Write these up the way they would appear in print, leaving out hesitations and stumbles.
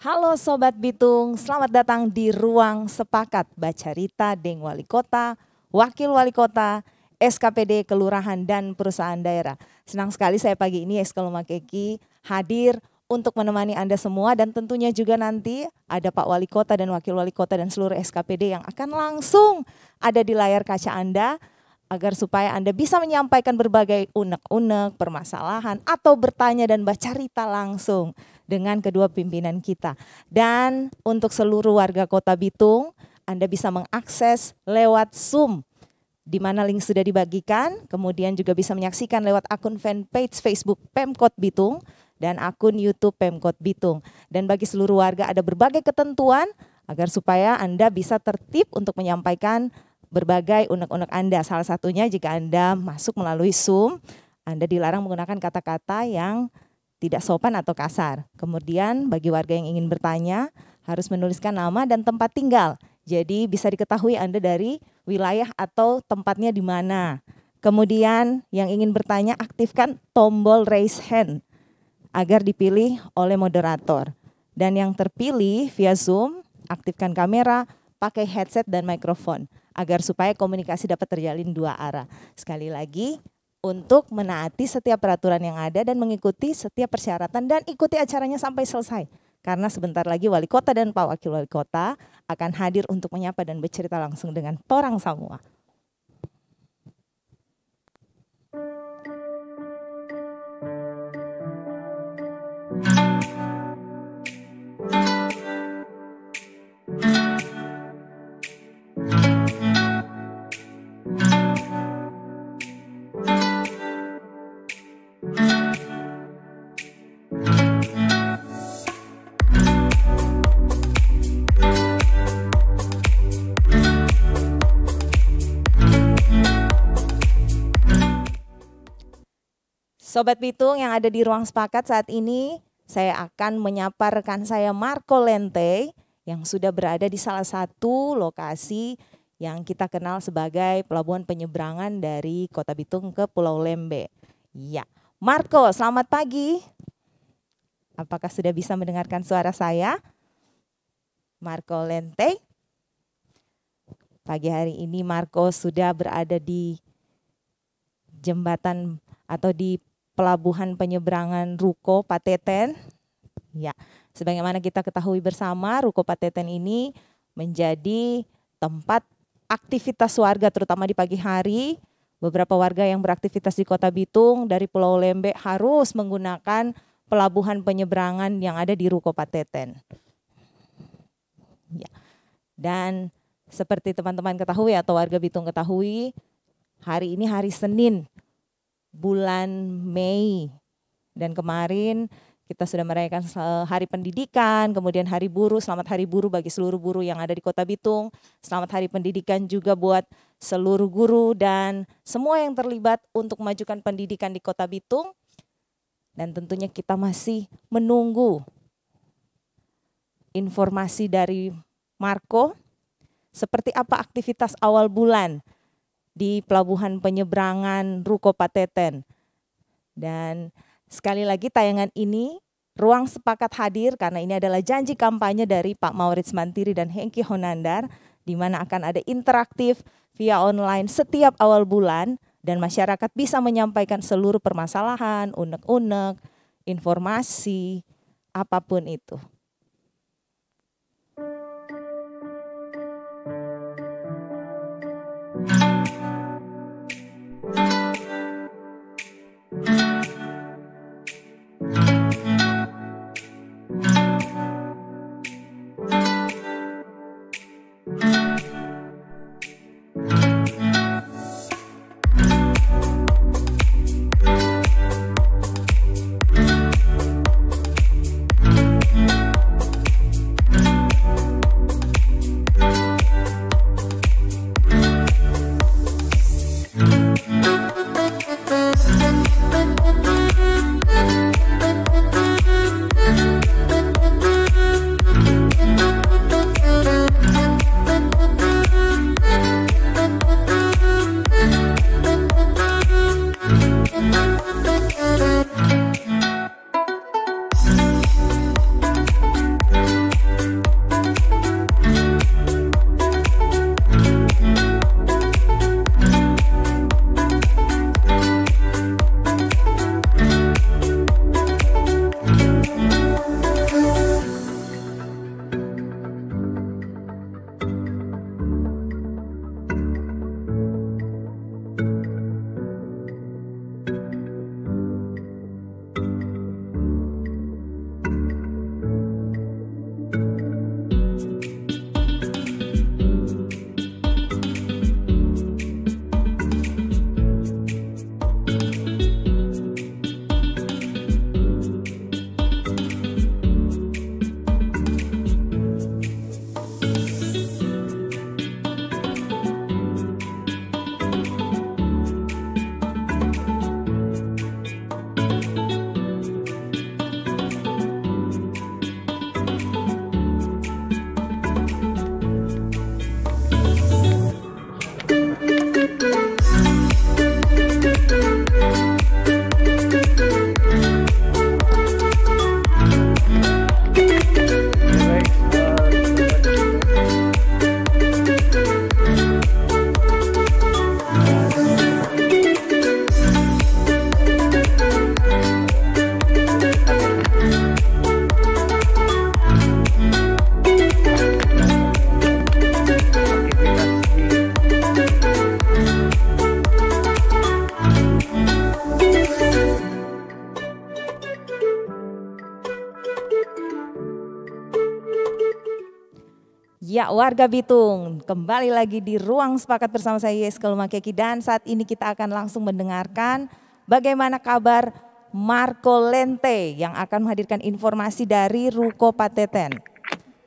Halo Sobat Bitung, selamat datang di Ruang Sepakat Bacarita Deng Wali Kota, Wakil Wali Kota, SKPD Kelurahan dan Perusahaan Daerah. Senang sekali saya pagi ini Eska Lumakeki hadir untuk menemani Anda semua dan tentunya juga nanti ada Pak Wali Kota dan Wakil Wali Kota dan seluruh SKPD yang akan langsung ada di layar kaca Anda agar supaya Anda bisa menyampaikan berbagai unek-unek, permasalahan atau bertanya dan bercerita langsung dengan kedua pimpinan kita. Dan untuk seluruh warga Kota Bitung, Anda bisa mengakses lewat Zoom, di mana link sudah dibagikan. Kemudian juga bisa menyaksikan lewat akun fanpage Facebook Pemkot Bitung dan akun YouTube Pemkot Bitung. Dan bagi seluruh warga ada berbagai ketentuan agar supaya Anda bisa tertib untuk menyampaikan berbagai unek-unek Anda. Salah satunya jika Anda masuk melalui Zoom, Anda dilarang menggunakan kata-kata yang tidak sopan atau kasar. Kemudian bagi warga yang ingin bertanya harus menuliskan nama dan tempat tinggal. Jadi bisa diketahui Anda dari wilayah atau tempatnya di mana. Kemudian yang ingin bertanya aktifkan tombol raise hand agar dipilih oleh moderator. Dan yang terpilih via Zoom, aktifkan kamera, pakai headset dan mikrofon agar supaya komunikasi dapat terjalin dua arah. Sekali lagi, untuk menaati setiap peraturan yang ada dan mengikuti setiap persyaratan dan ikuti acaranya sampai selesai. Karena sebentar lagi Wali Kota dan Pak Wakil Wali Kota akan hadir untuk menyapa dan bercerita langsung dengan torang semua. Sobat Bitung yang ada di ruang sepakat saat ini, saya akan menyapa rekan saya Marco Lente yang sudah berada di salah satu lokasi yang kita kenal sebagai pelabuhan penyeberangan dari Kota Bitung ke Pulau Lembe. Ya, Marco, selamat pagi. Apakah sudah bisa mendengarkan suara saya? Marco Lente. Pagi hari ini Marco sudah berada di jembatan atau di pelabuhan penyeberangan Ruko Pateten. Ya, sebagaimana kita ketahui bersama, Ruko Pateten ini menjadi tempat aktivitas warga terutama di pagi hari. Beberapa warga yang beraktivitas di Kota Bitung dari Pulau Lembe harus menggunakan pelabuhan penyeberangan yang ada di Ruko Pateten. Ya. Dan seperti teman-teman ketahui atau warga Bitung ketahui, hari ini hari Senin, bulan Mei, dan kemarin kita sudah merayakan Hari Pendidikan, kemudian Hari Buruh. Selamat Hari Buruh bagi seluruh buruh yang ada di Kota Bitung. Selamat Hari Pendidikan juga buat seluruh guru dan semua yang terlibat untuk memajukan pendidikan di Kota Bitung. Dan tentunya kita masih menunggu informasi dari Marco, seperti apa aktivitas awal bulan di pelabuhan penyeberangan Ruko Pateten. Dan sekali lagi tayangan ini Ruang Sepakat hadir karena ini adalah janji kampanye dari Pak Maurits Mantiri dan Hengki Honandar, di mana akan ada interaktif via online setiap awal bulan dan masyarakat bisa menyampaikan seluruh permasalahan, unek-unek, informasi, apapun itu. Ya, warga Bitung, kembali lagi di Ruang Sepakat bersama saya Yeska Lumakeki, dan saat ini kita akan langsung mendengarkan bagaimana kabar Marco Lente yang akan menghadirkan informasi dari Ruko Pateten.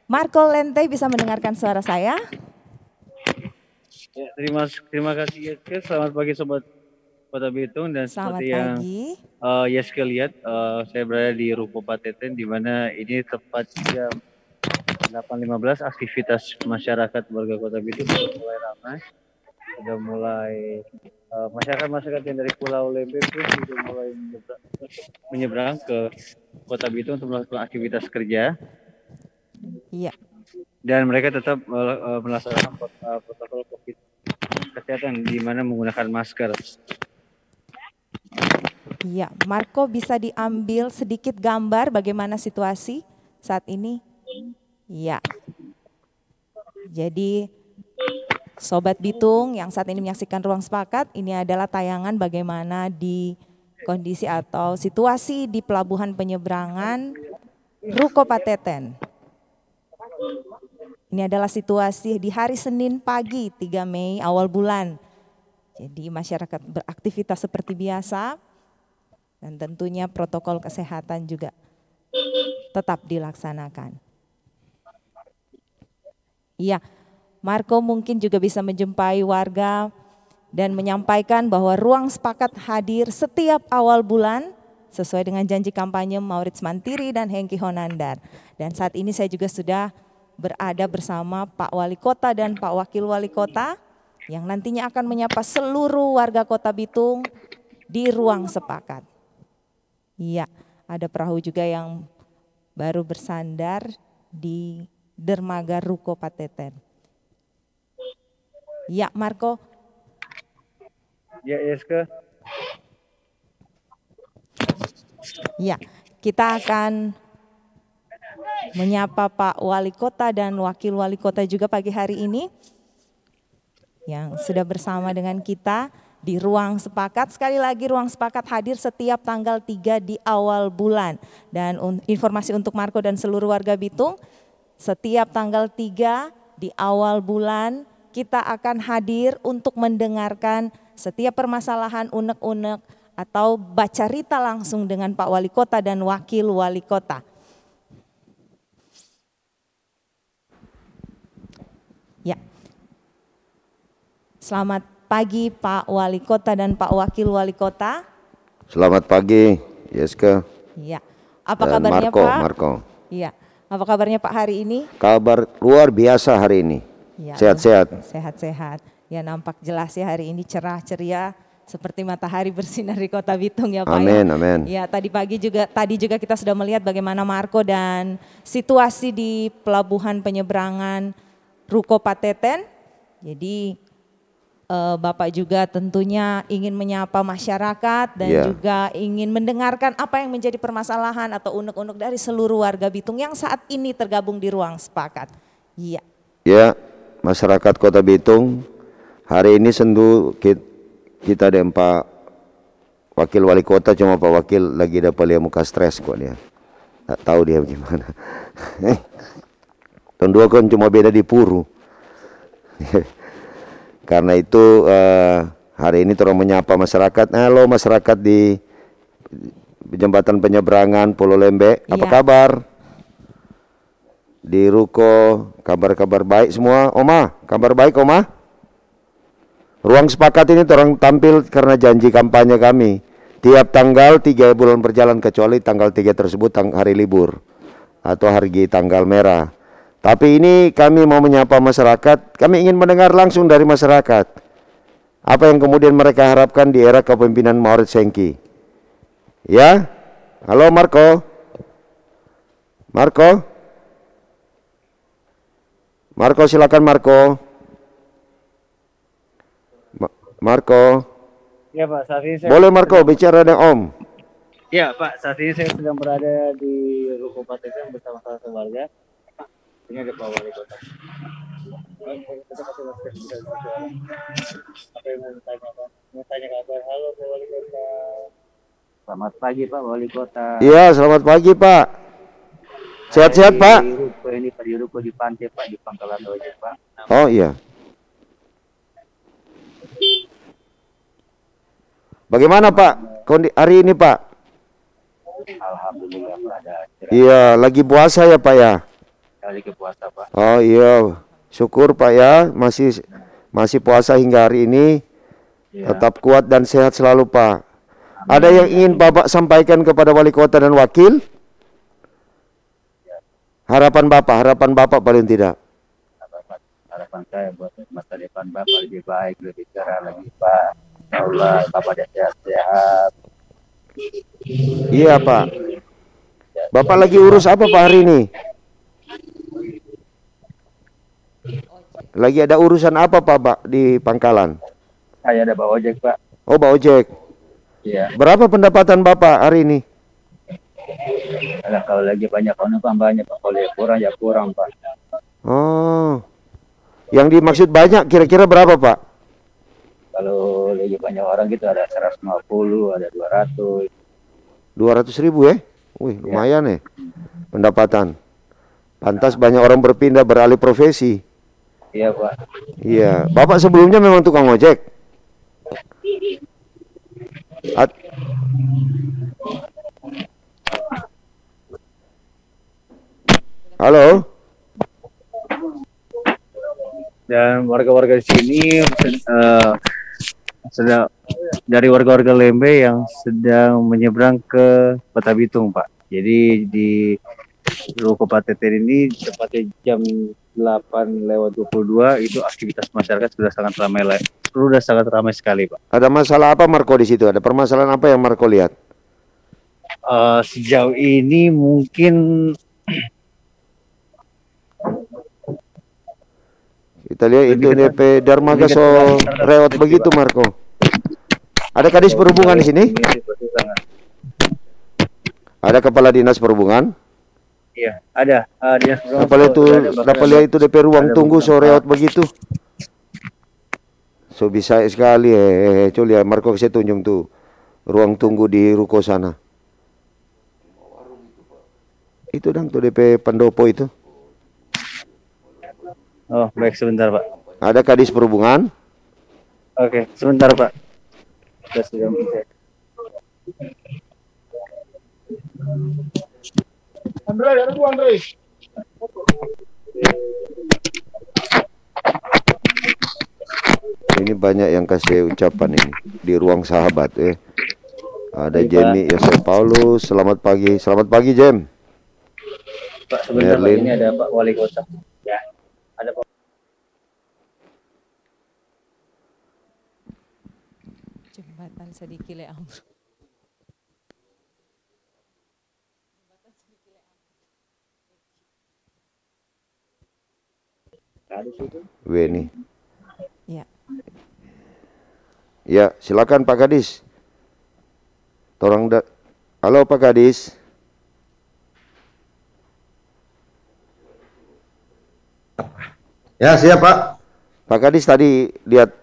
Marco Lente, bisa mendengarkan suara saya? Ya, terima kasih Yeska. Selamat pagi Sobat Kota Bitung, dan Selamat seperti pagi. yang Yeska lihat, saya berada di Ruko Pateten, di mana ini tepat jam 8.15. Aktivitas masyarakat warga Kota Bitung sudah mulai ramai, sudah mulai masyarakat yang dari Pulau Lembeh pun sudah mulai menyeberang ke Kota Bitung untuk melakukan aktivitas kerja. Iya. Dan mereka tetap melaksanakan protokol COVID kesehatan, di mana menggunakan masker. Iya, Marco, bisa diambil sedikit gambar bagaimana situasi saat ini? Iya. Jadi Sobat Bitung yang saat ini menyaksikan Ruang Sepakat, ini adalah tayangan bagaimana di kondisi atau situasi di pelabuhan penyeberangan Ruko Pateten. Ini adalah situasi di hari Senin pagi 3 Mei awal bulan. Jadi masyarakat beraktivitas seperti biasa dan tentunya protokol kesehatan juga tetap dilaksanakan. Iya, Marco mungkin juga bisa menjumpai warga dan menyampaikan bahwa Ruang Sepakat hadir setiap awal bulan sesuai dengan janji kampanye Maurits Mantiri dan Hengki Honandar. Dan saat ini saya juga sudah berada bersama Pak Wali Kota dan Pak Wakil Wali Kota yang nantinya akan menyapa seluruh warga Kota Bitung di Ruang Sepakat. Iya, ada perahu juga yang baru bersandar di dermaga Ruko Pateten. Ya, Marco. Ya, Yeska. Ya, kita akan menyapa Pak Wali Kota dan Wakil Wali Kota juga pagi hari ini yang sudah bersama dengan kita di Ruang Sepakat. Sekali lagi, Ruang Sepakat hadir setiap tanggal 3 di awal bulan. Dan informasi untuk Marco dan seluruh warga Bitung, setiap tanggal 3 di awal bulan kita akan hadir untuk mendengarkan setiap permasalahan unek-unek atau baca rita langsung dengan Pak Wali Kota dan Wakil Wali Kota. Ya. Selamat pagi Pak Wali Kota dan Pak Wakil Wali Kota. Selamat pagi, Yeska. Iya. Apa kabarnya Pak? Marco. Iya. Apa kabarnya Pak hari ini? Kabar luar biasa hari ini. Ya, sehat-sehat. Sehat-sehat. Ya, nampak jelas ya hari ini cerah ceria seperti matahari bersinar di Kota Bitung ya Pak. Amin, ya. amin. Ya, tadi juga kita sudah melihat bagaimana Marco dan situasi di pelabuhan penyeberangan Ruko Pateten. Jadi Bapak juga tentunya ingin menyapa masyarakat dan juga ingin mendengarkan apa yang menjadi permasalahan atau unek-unek dari seluruh warga Bitung yang saat ini tergabung di Ruang Sepakat. Iya. Ya, masyarakat Kota Bitung, hari ini sendu kita dan Pak Wakil Wali Kota, cuma Pak Wakil lagi dapat lihat muka stres kok dia. Tak tahu dia bagaimana. Tahun dua kan cuma beda di Puru. Karena itu hari ini terus menyapa masyarakat. Halo masyarakat di jembatan penyeberangan Pulau Lembeh, apa kabar? Di Ruko, kabar-kabar baik semua. Oma, kabar baik Oma? Ruang Sepakat ini orang tampil karena janji kampanye kami. Tiap tanggal 3 bulan berjalan, kecuali tanggal 3 tersebut hari libur atau hari tanggal merah. Tapi ini kami mau menyapa masyarakat, kami ingin mendengar langsung dari masyarakat. Apa yang kemudian mereka harapkan di era kepemimpinan Maurits Hengki. Ya, halo Marco. Marco silakan Marco. Marco. Ya Pak, saat ini boleh Marco bicara dengan Om. Ya Pak, saat ini saya sedang berada di Ruko Pateten bersama salah satu warga. Ini ada Pak Wali Kota. Apa yang mau tanya Pak? Mau tanya kabar. Halo Pak Wali Kota. Selamat pagi Pak Wali Kota. Iya, selamat pagi Pak. Sehat-sehat Pak. ruko ini Pak, di ruko di pantai Pak, di Pangkalan Ojek Pak. Oh iya. Bagaimana Pak hari ini Pak? Alhamdulillah Pak, ada Iya, lagi puasa ya Pak ya? kali ke puasa Pak. Oh iya, syukur Pak ya, masih puasa hingga hari ini. Ya. Tetap kuat dan sehat selalu Pak. Ada yang ingin Bapak sampaikan kepada wali kota dan wakil? Harapan Bapak paling tidak. Harapan saya buat masa depan Bapak lebih baik, lebih cerah lagi Pak. Ya Allah, Bapak dia sehat-sehat. Iya Pak. Bapak lagi urus apa Pak hari ini? Lagi ada urusan apa Pak di Pangkalan? Saya ada bawa ojek Pak. Oh bawa ojek. Iya. Berapa pendapatan Bapak hari ini? Kalau lagi banyak penumpang banyak Pak. Kalau ya kurang Pak. Oh. Yang dimaksud banyak kira-kira berapa Pak? Kalau lagi banyak orang gitu ada 150, ada 200. 200.000 ya? Wih lumayan ya pendapatan. Pantas banyak orang berpindah beralih profesi. Iya Pak. Iya. Bapak sebelumnya memang tukang ojek? Halo? Dan warga-warga di sini sedang dari warga-warga Lembe yang sedang menyeberang ke Kota Bitung Pak. Jadi di ruko Pak Teten ini tepatnya jam 8:22 itu aktivitas masyarakat sudah sangat ramai sekali Pak. Ada masalah apa Marco di situ? Ada permasalahan apa yang Marco lihat? Sejauh ini mungkin kita lihat itu DP Darmaga so rewot begitu Marco. Ada kadis perhubungan di sini? Ada kepala dinas perhubungan? Iya, ada. Dinas perhubungan. Dapat lihat itu DP ruang tunggu so rewot begitu. So bisa sekali coba lihat Marco saya tunjuk tuh ruang tunggu di ruko sana. Itu dong tuh DP pendopo itu. Oh, baik sebentar Pak. Ada kadis perhubungan? Oke, sebentar Pak. Sudah Andre, ada gua Andre. Ini banyak yang kasih ucapan ini di ruang sahabat Ada Jamie Yosef Paulus, selamat pagi Jem. Pak, sebentar Pak, ini ada Pak Wali Kota. Ya, ada Pak. Jembatan sedikit le ambruk. Weni. Ya. Ya, silakan Pak Kadis. Halo Pak Kadis. Ya, siap Pak. Pak Kadis tadi lihat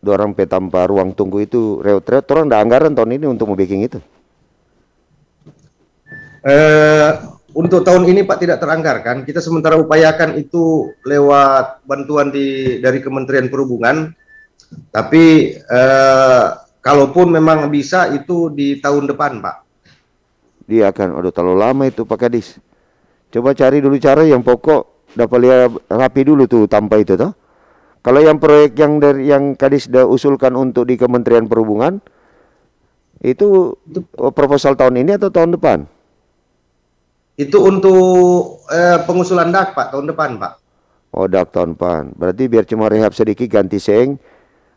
orang tanpa ruang tunggu itu reot-reot, orang ada anggaran tahun ini untuk membikin itu. Untuk tahun ini Pak tidak teranggarkan. Kita sementara upayakan itu lewat bantuan dari Kementerian Perhubungan. Tapi kalaupun memang bisa itu di tahun depan Pak. Dia akan, aduh terlalu lama itu Pak Kadis. Coba cari dulu cara yang pokok, dapat lihat rapi dulu tuh tanpa itu toh. Kalau yang proyek yang Kadis sudah usulkan untuk di Kementerian Perhubungan itu proposal tahun ini atau tahun depan? Itu untuk pengusulan DAK Pak tahun depan Pak. Oh DAK tahun depan. Berarti biar cuma rehab sedikit ganti seng,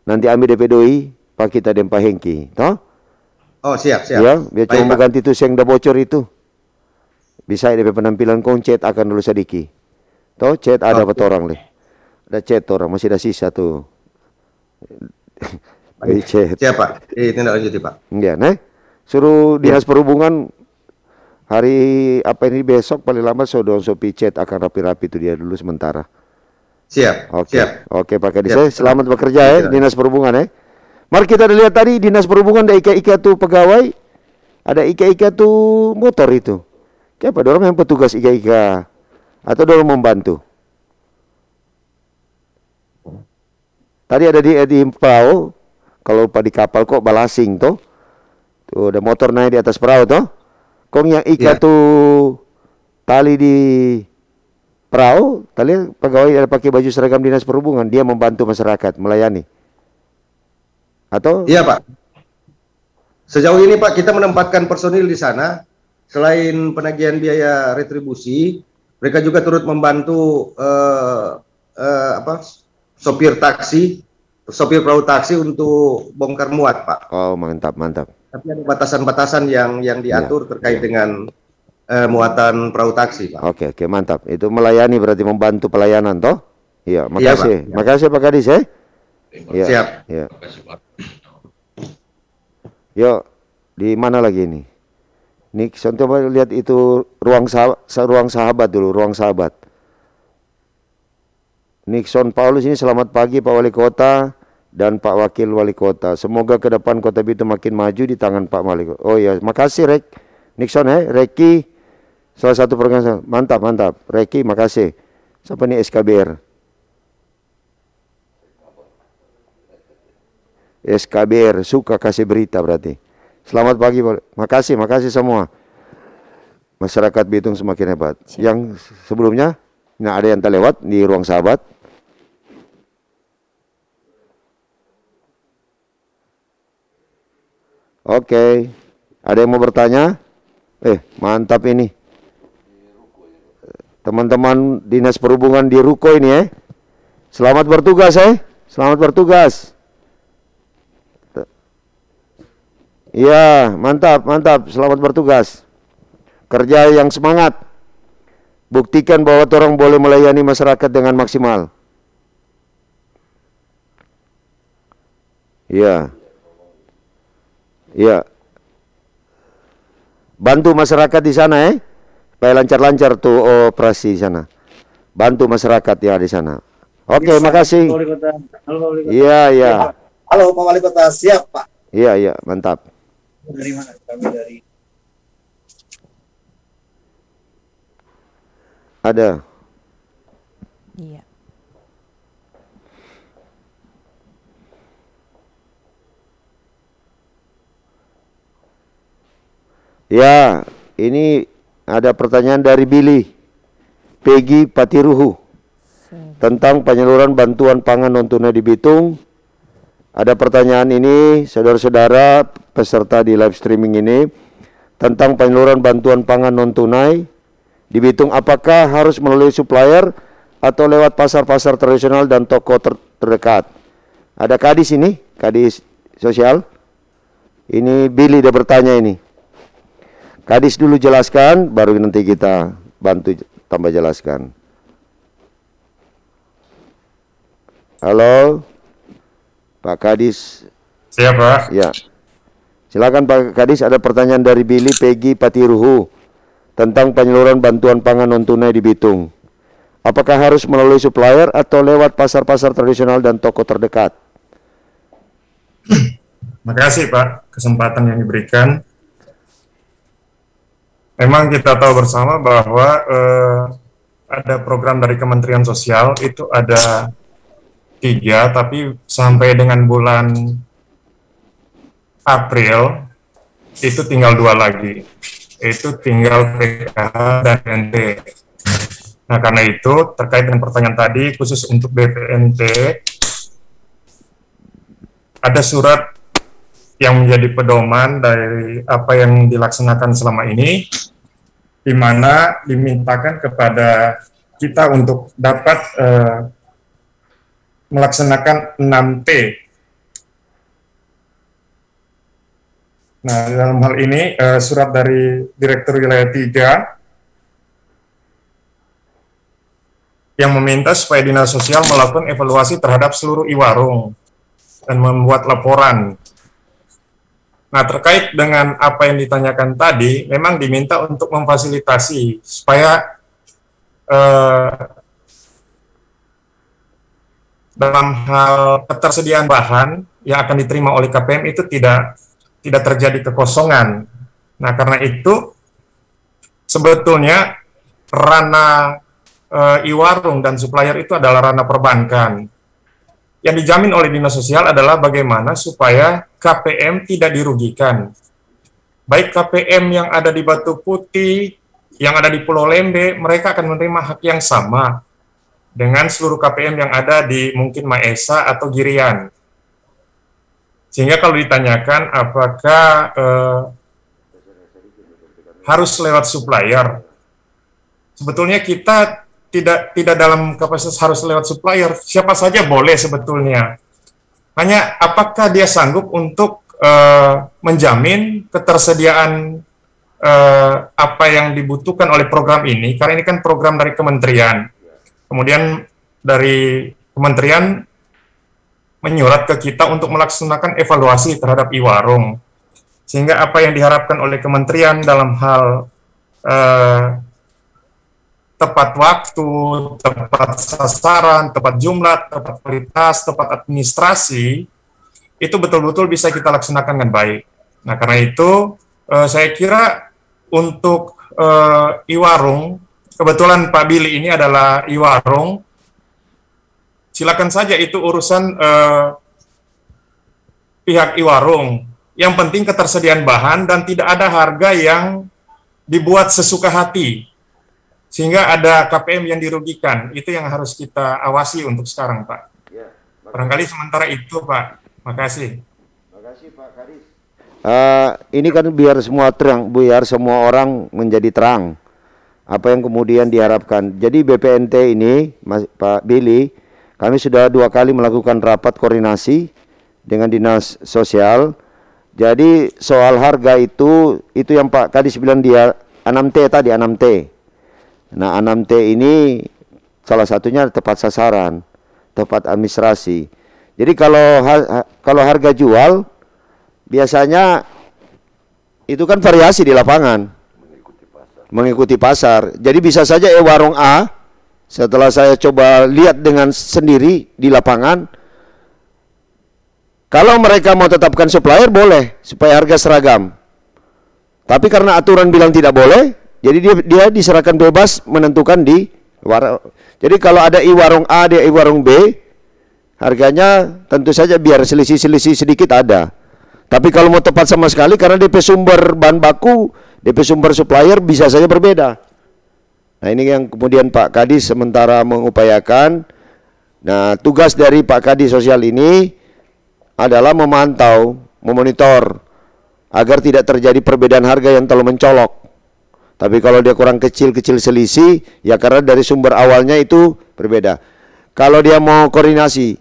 nanti ambil DP doi, Pak kita dempa hengki, toh? Oh siap. Ya, biar cuma ganti tuh seng dah bocor itu. Bisa DP penampilan cet akan dulu sedikit. Toh cet ada buat orang leh. Ada cet orang masih ada sisa tuh. Cet. Siap Pak. Tindak lanjuti Pak. Ya, suruh dinas perhubungan hari apa ini besok paling lama Sodon Sopi cet akan rapi-rapi itu dia dulu sementara. Siap. Oke. Siap. Oke Pak Kadis, selamat bekerja dinas perhubungan Mari kita lihat tadi dinas perhubungan ada ika-ika tuh pegawai, ada ika-ika tuh motor itu. Siapa orang yang petugas ika-ika atau dorong membantu? Tadi ada di perahu, kalau di kapal kok balasing toh. Tuh ada motor naik di atas perahu toh. Kong yang ikat tuh tali di perahu, tali pegawai ada pakai baju seragam dinas perhubungan, dia membantu masyarakat melayani. Atau? Iya Pak. Sejauh ini Pak kita menempatkan personil di sana. Selain penagihan biaya retribusi, mereka juga turut membantu sopir taksi, sopir perahu taksi untuk bongkar muat Pak. Oh mantap mantap. Tapi ada batasan-batasan yang diatur terkait dengan muatan perahu taksi Pak. Oke mantap. Itu melayani berarti membantu pelayanan toh? Iya, makasih. Iya, makasih Pak Kadis ya. Ya. Siap. Ya. Yuk, di mana lagi ini? Nixon, coba lihat itu ruang sahabat dulu, ruang sahabat. Nixon Paulus ini, selamat pagi Pak Wali Kota dan Pak Wakil Wali Kota. Semoga ke depan Kota Bitung makin maju di tangan Pak Wali Kota. Oh ya, makasih Rek. Nixon Reki, salah satu program. Mantap, mantap. Reki, makasih. Siapa nih SKBR? SKBR, suka kasih berita berarti. Selamat pagi, makasih semua. Masyarakat Bitung semakin hebat. Yang sebelumnya, nah ada yang terlewat di ruang sahabat. Oke, ada yang mau bertanya? Mantap ini. Teman-teman Dinas Perhubungan di Ruko ini Selamat bertugas Selamat bertugas. Iya, mantap, mantap. Selamat bertugas. Kerja yang semangat. Buktikan bahwa orang boleh melayani masyarakat dengan maksimal. Iya. Iya. Bantu masyarakat di sana supaya lancar-lancar tuh operasi di sana. Bantu masyarakat ya di sana. Oke, makasih. Iya, iya. Halo Pak Wali Kota, siap Pak. Iya, iya, mantap. Dari mana? Kami dari Ada. Iya. Ya, ini ada pertanyaan dari Billy Peggy Patiruhu tentang penyaluran bantuan pangan non tunai di Bitung. Ada pertanyaan ini, saudara-saudara peserta di live streaming ini, tentang penyaluran bantuan pangan non tunai di Bitung. Apakah harus melalui supplier atau lewat pasar-pasar tradisional dan toko terdekat? Ada Kadis ini, Kadis Sosial. Ini Billy dia bertanya ini. Kadis dulu jelaskan, baru nanti kita bantu tambah jelaskan. Halo, Pak Kadis. Siap, Pak. Ya. Silakan Pak Kadis, ada pertanyaan dari Billy Peggy Patiruhu tentang penyaluran bantuan pangan non tunai di Bitung. Apakah harus melalui supplier atau lewat pasar-pasar tradisional dan toko terdekat? Makasih Pak, kesempatan yang diberikan. Memang kita tahu bersama bahwa ada program dari Kementerian Sosial, itu ada 3, tapi sampai dengan bulan April itu tinggal 2 lagi, itu tinggal PKH dan BPNT. Nah karena itu terkait dengan pertanyaan tadi, khusus untuk BPNT ada surat yang menjadi pedoman dari apa yang dilaksanakan selama ini, di mana dimintakan kepada kita untuk dapat melaksanakan 6T. Nah, dalam hal ini surat dari Direktur Wilayah 3 yang meminta supaya Dinas Sosial melakukan evaluasi terhadap seluruh iwarung dan membuat laporan. Nah, terkait dengan apa yang ditanyakan tadi, memang diminta untuk memfasilitasi supaya dalam hal ketersediaan bahan yang akan diterima oleh KPM itu tidak terjadi kekosongan. Nah, karena itu sebetulnya ranah e-warung dan supplier itu adalah ranah perbankan. Yang dijamin oleh Dinas Sosial adalah bagaimana supaya KPM tidak dirugikan. Baik KPM yang ada di Batu Putih, yang ada di Pulau Lembe, mereka akan menerima hak yang sama dengan seluruh KPM yang ada di mungkin Maesa atau Girian. Sehingga kalau ditanyakan apakah harus lewat supplier, sebetulnya kita tidak dalam kapasitas harus lewat supplier, siapa saja boleh sebetulnya. Hanya apakah dia sanggup untuk menjamin ketersediaan apa yang dibutuhkan oleh program ini, karena ini kan program dari kementerian. Kemudian dari kementerian menyurat ke kita untuk melaksanakan evaluasi terhadap e-warung. Sehingga apa yang diharapkan oleh kementerian dalam hal tepat waktu, tepat sasaran, tepat jumlah, tepat kualitas, tepat administrasi, itu betul-betul bisa kita laksanakan dengan baik. Nah, karena itu saya kira untuk e-warung, kebetulan Pak Billy ini adalah e-warung, silakan saja itu urusan pihak e-warung. Yang penting ketersediaan bahan dan tidak ada harga yang dibuat sesuka hati, sehingga ada KPM yang dirugikan. Itu yang harus kita awasi untuk sekarang, Pak. Barangkali sementara itu, Pak. Makasih. Makasih, Pak Kadis. Ini kan biar semua terang, biar semua orang menjadi terang apa yang kemudian diharapkan. Jadi BPNT ini, Pak Billy, kami sudah 2 kali melakukan rapat koordinasi dengan Dinas Sosial. Jadi soal harga itu yang Pak Kadis bilang dia 6T tadi, 6T. Nah, 6T ini salah satunya tepat sasaran, tepat administrasi. Jadi kalau harga jual biasanya itu kan variasi di lapangan, mengikuti pasar. Jadi bisa saja warung A, setelah saya coba lihat dengan sendiri di lapangan, kalau mereka mau tetapkan supplier boleh supaya harga seragam. Tapi karena aturan bilang tidak boleh, jadi dia diserahkan bebas menentukan di warung. Jadi kalau ada warung A, ada warung B, harganya tentu saja biar selisih-selisih sedikit ada. Tapi kalau mau tepat sama sekali, karena DP sumber bahan baku, DP sumber supplier bisa saja berbeda. Nah, ini yang kemudian Pak Kadis sementara mengupayakan. Nah, tugas dari Pak Kadis Sosial ini adalah memantau, memonitor agar tidak terjadi perbedaan harga yang terlalu mencolok. Tapi kalau dia kurang kecil selisih, ya karena dari sumber awalnya itu berbeda. Kalau dia mau koordinasi,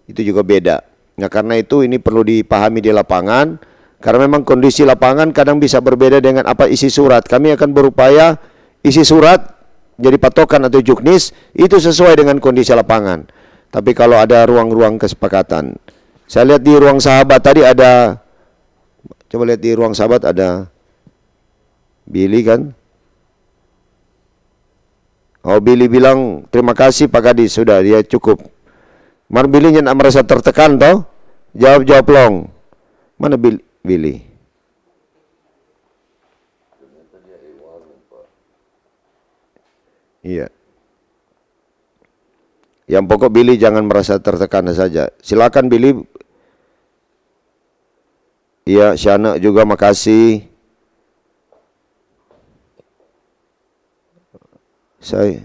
itu juga beda. Nah, karena itu ini perlu dipahami di lapangan, karena memang kondisi lapangan kadang bisa berbeda dengan apa isi surat. Kami akan berupaya isi surat jadi patokan atau juknis itu sesuai dengan kondisi lapangan. Tapi kalau ada ruang-ruang kesepakatan, saya lihat di ruang sahabat tadi ada, coba lihat di ruang sahabat ada Billy kan. Oh, Billy bilang terima kasih Pak Kadis, sudah dia cukup. Mar Billy nak merasa tertekan toh? Jawab long. Mana Billy? Iya. Yang pokok Billy jangan merasa tertekan saja. Silakan Billy. Iya, Syana juga makasih. Saya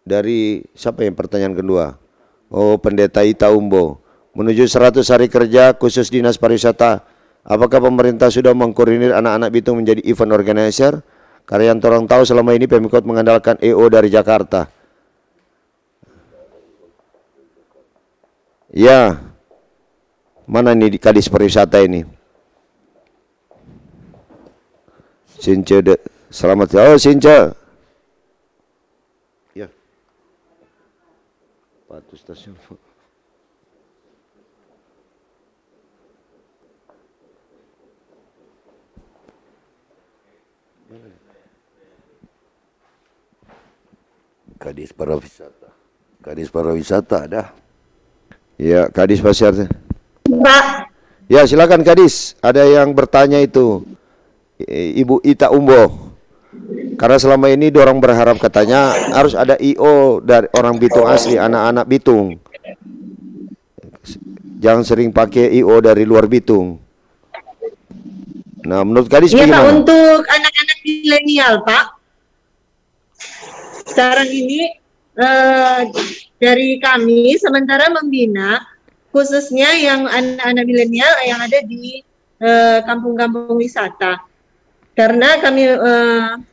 dari siapa yang pertanyaan kedua? Oh, Pendeta Ita Umbo. Menuju 100 hari kerja khusus Dinas Pariwisata. Apakah pemerintah sudah mengkoordinir anak-anak Bitung menjadi event organizer? Karena yang orang tahu selama ini Pemkot mengandalkan EO dari Jakarta. Ya. Mana nih di Kadis Pariwisata ini? Since selamat. Oh, Since. Ya. Patu stasiun. Kadis Pariwisata. Kadis Pariwisata ada. Ya, Kadis Pariwisata. Pak. Ya, silakan Kadis. Ada yang bertanya itu. Ibu Ita Umbo. Karena selama ini dorong berharap katanya harus ada IO dari orang Bitung asli, anak-anak Bitung. Jangan sering pakai IO dari luar Bitung. Nah, menurut Kadis Iya Pak, bagaimana? untuk anak-anak milenial Pak, sekarang ini dari kami sementara membina khususnya yang anak-anak milenial yang ada di kampung-kampung wisata. Karena kami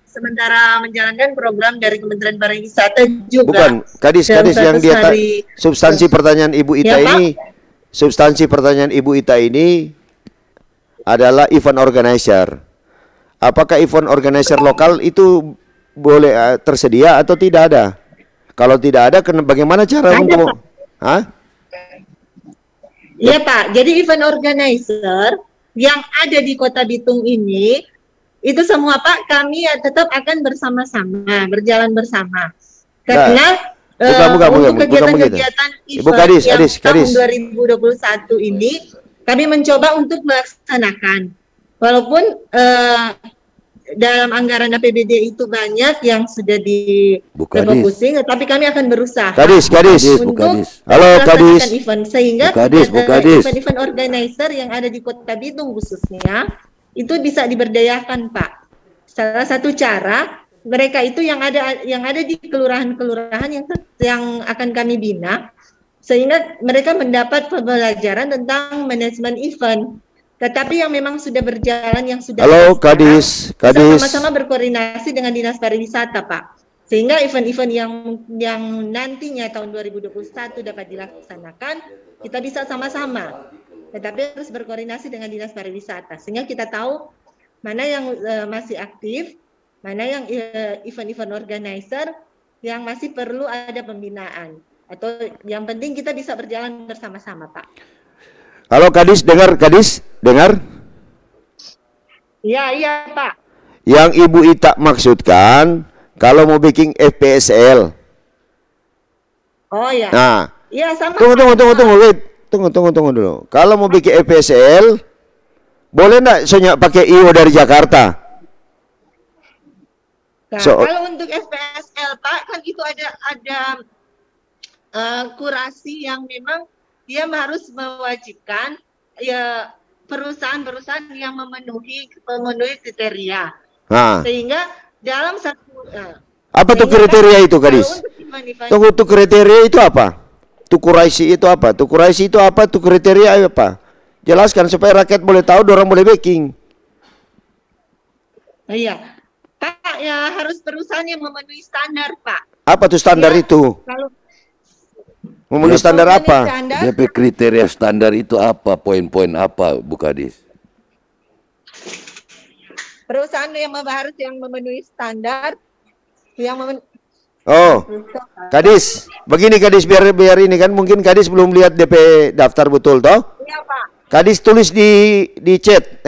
sementara menjalankan program dari Kementerian Pariwisata juga. Bukan, Kadis yang dia substansi pertanyaan Ibu Ita Ya, Pak? ini, substansi pertanyaan Ibu Ita ini adalah event organizer. Apakah event organizer lokal itu boleh tersedia atau tidak ada? Kalau tidak ada, bagaimana cara Ada, untuk? Pak. Hah? Iya Pak, jadi event organizer yang ada di Kota Bitung ini, itu semua Pak, kami tetap akan bersama-sama, berjalan bersama. Karena untuk kegiatan-kegiatan event yang tahun 2021 ini, kami mencoba untuk melaksanakan. Walaupun dalam anggaran APBD itu banyak yang sudah refocusing, tapi kami akan berusaha. Kadis. Untuk Halo Kadis. event sehingga event organizer yang ada di Kota Bitung khususnya itu bisa diberdayakan Pak. Salah satu cara mereka itu yang ada di kelurahan-kelurahan yang akan kami bina, sehingga mereka mendapat pembelajaran tentang manajemen event. Tetapi yang memang sudah berjalan, yang sudah Halo Kadis. sama-sama berkoordinasi dengan Dinas Pariwisata Pak. Sehingga event-event yang nantinya tahun 2021 dapat dilaksanakan, kita bisa sama-sama. Tetapi harus berkoordinasi dengan Dinas Pariwisata, sehingga kita tahu mana yang masih aktif, mana yang event-event organizer yang masih perlu ada pembinaan. Atau yang penting kita bisa berjalan bersama-sama Pak. Halo Kadis, dengar? Iya Pak. Yang Ibu Ita maksudkan kalau mau bikin FPSL. Oh ya. Nah, iya sama. Tunggu dulu. Kalau mau bikin FPSL, boleh nggak Sonya pakai IO dari Jakarta? Nah, kalau untuk FPSL Pak, kan itu ada kurasi yang memang dia harus mewajibkan ya perusahaan-perusahaan yang memenuhi kriteria. Sehingga dalam satu apa tuh kriteria itu Kadis? Tunggu, tuh kriteria itu apa? Tuh kurasi itu apa? Tuh kurasi itu apa? Tuh kriteria apa? Jelaskan supaya rakyat boleh tahu, orang boleh backing. Iya. Pak, ya harus perusahaan yang memenuhi standar, Pak. Apa tuh standar itu? Kalau memenuhi standar apa? DP kriteria standar itu apa? Poin-poin apa, Bu Kadis? Perusahaan yang harus yang memenuhi standar, Kadis, begini Kadis, biar ini kan mungkin Kadis belum lihat DP daftar betul toh? Iya Pak. Kadis tulis di chat,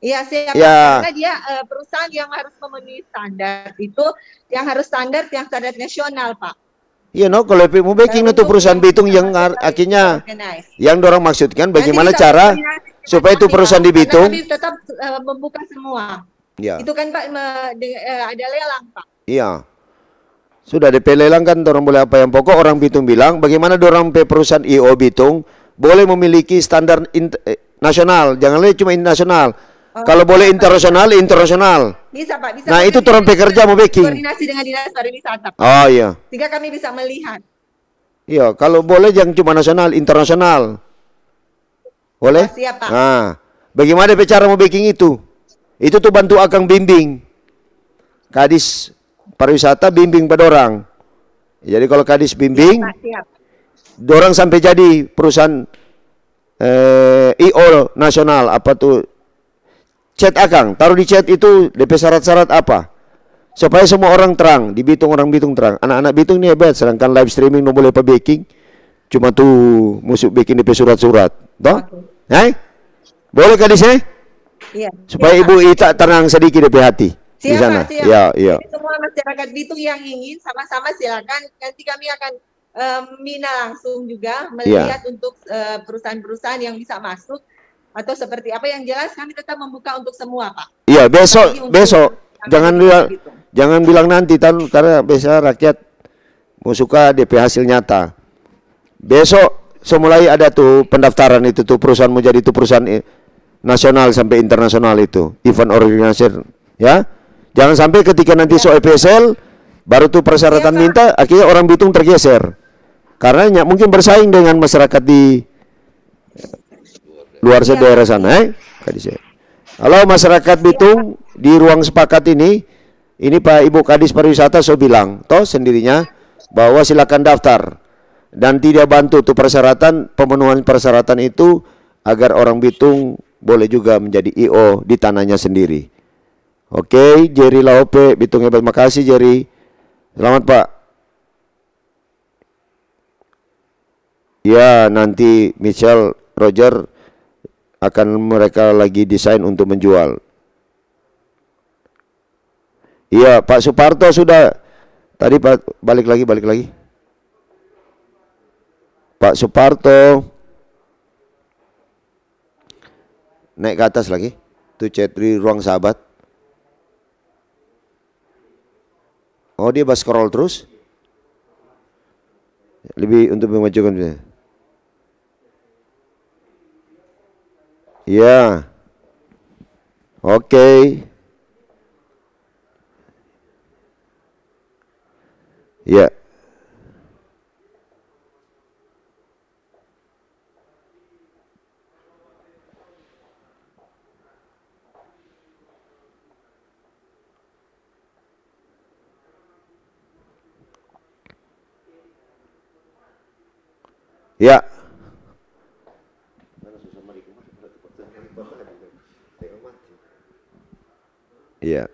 Iya siap. Ya. Karena dia perusahaan yang harus memenuhi standar itu, yang harus standar nasional Pak. Iya kalau mau backing itu perusahaan Bitung yang akhirnya yang dorang maksudkan bagaimana cara supaya itu perusahaan di Bitung. Kami tetap membuka semua. Ya. Itu kan Pak ada lelang Pak. Iya. Sudah DP lelang kan dorang boleh apa yang pokok orang Bitung bilang bagaimana dorang perusahaan IO Bitung boleh memiliki standar nasional, jangan lihat cuma internasional. Kalau boleh internasional. Bisa Pak, bisa. Nah, itu orang pekerja mau backing. Koordinasi dengan Dinas Pariwisata. Oh iya. Sehingga kami bisa melihat. Iya, kalau boleh jangan cuma nasional, internasional. Boleh? Siap, Pak. Nah, bagaimana cara mau backing itu? Itu tuh bantu Akang bimbing. Kadis Pariwisata bimbing pada orang. Jadi kalau Kadis bimbing, siap. Dorang sampai jadi perusahaan IO nasional apa tuh? Chat Akang, taruh di chat itu DP syarat-syarat apa? Supaya semua orang terang, di Bitung orang Bitung terang. Anak-anak Bitung ini hebat, sedangkan live streaming no boleh apa baking. Cuma tuh musuh bikin DP surat-surat. Toh? Boleh Kadis Iya. Supaya Ibu Ita tenang sedikit DP hati di sana. Siap. Iya. Jadi semua masyarakat Bitung yang ingin sama-sama silakan. Nanti kami akan mina langsung juga melihat untuk perusahaan-perusahaan yang bisa masuk atau seperti apa, yang jelas kami tetap membuka untuk semua Pak. Iya, besok jangan bilang nanti karena biasa rakyat mau suka DP hasil nyata. Besok semulai ada tuh pendaftaran itu tuh perusahaan mau jadi itu perusahaan nasional sampai internasional itu event organizer ya. Jangan sampai ketika nanti so EPSL baru tuh persyaratan minta akhirnya orang Bitung tergeser. Karena mungkin bersaing dengan masyarakat di luar daerah sana. Halo masyarakat Bitung di ruang sepakat ini Pak Ibu Kadis Pariwisata so bilang toh sendirinya bahwa silakan daftar dan tidak bantu tuh persyaratan pemenuhan persyaratan itu agar orang Bitung boleh juga menjadi IO di tanahnya sendiri. Oke, Jerry Laope Bitung hebat, makasih Jerry. Selamat Pak. Ya, nanti Michelle Roger akan mereka lagi desain untuk menjual. Iya, Pak Suparto sudah tadi Pak balik lagi. Pak Suparto naik ke atas lagi. Tuh chat di ruang sahabat. Oh, dia bahas scroll terus. Lebih untuk memajukan. Ya. Oke. Ya. Ya. Ya.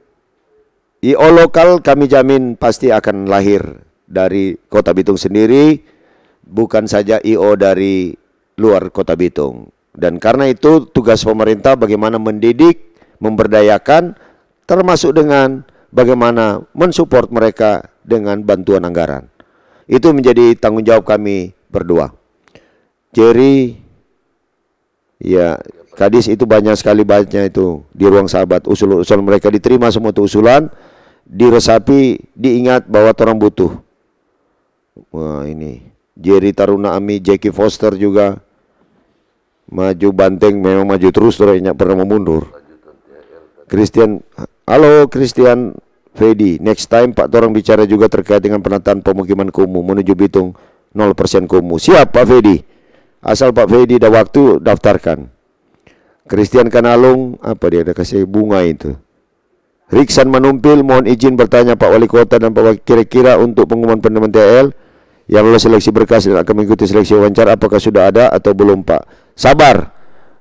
IO lokal kami jamin pasti akan lahir dari Kota Bitung sendiri, bukan saja IO dari luar Kota Bitung. Dan karena itu tugas pemerintah bagaimana mendidik, memberdayakan, termasuk dengan bagaimana mensupport mereka dengan bantuan anggaran. Itu menjadi tanggung jawab kami berdua. Jerry, ya Kadis itu banyak sekali banyak itu di ruang sahabat usul-usul mereka diterima semua itu usulan, diresapi, diingat bahwa orang butuh. Wah ini Jerry Taruna Ami, Jackie Foster juga maju banteng, memang maju terus terusnya pernah mundur. Christian, halo Christian Fedi, next time Pak Torang bicara juga terkait dengan penataan pemukiman kumuh menuju Bitung 0% kumuh. Siap Pak Fedi, asal Pak Fedi ada waktu daftarkan. Christian Kanalung, apa dia ada kasih bunga itu. Riksan Manumpil, mohon izin bertanya Pak Wali Kota dan Pak Wali, kira-kira untuk pengumuman penerimaan TL yang lolos seleksi berkas dan akan mengikuti seleksi wawancara, apakah sudah ada atau belum Pak? Sabar,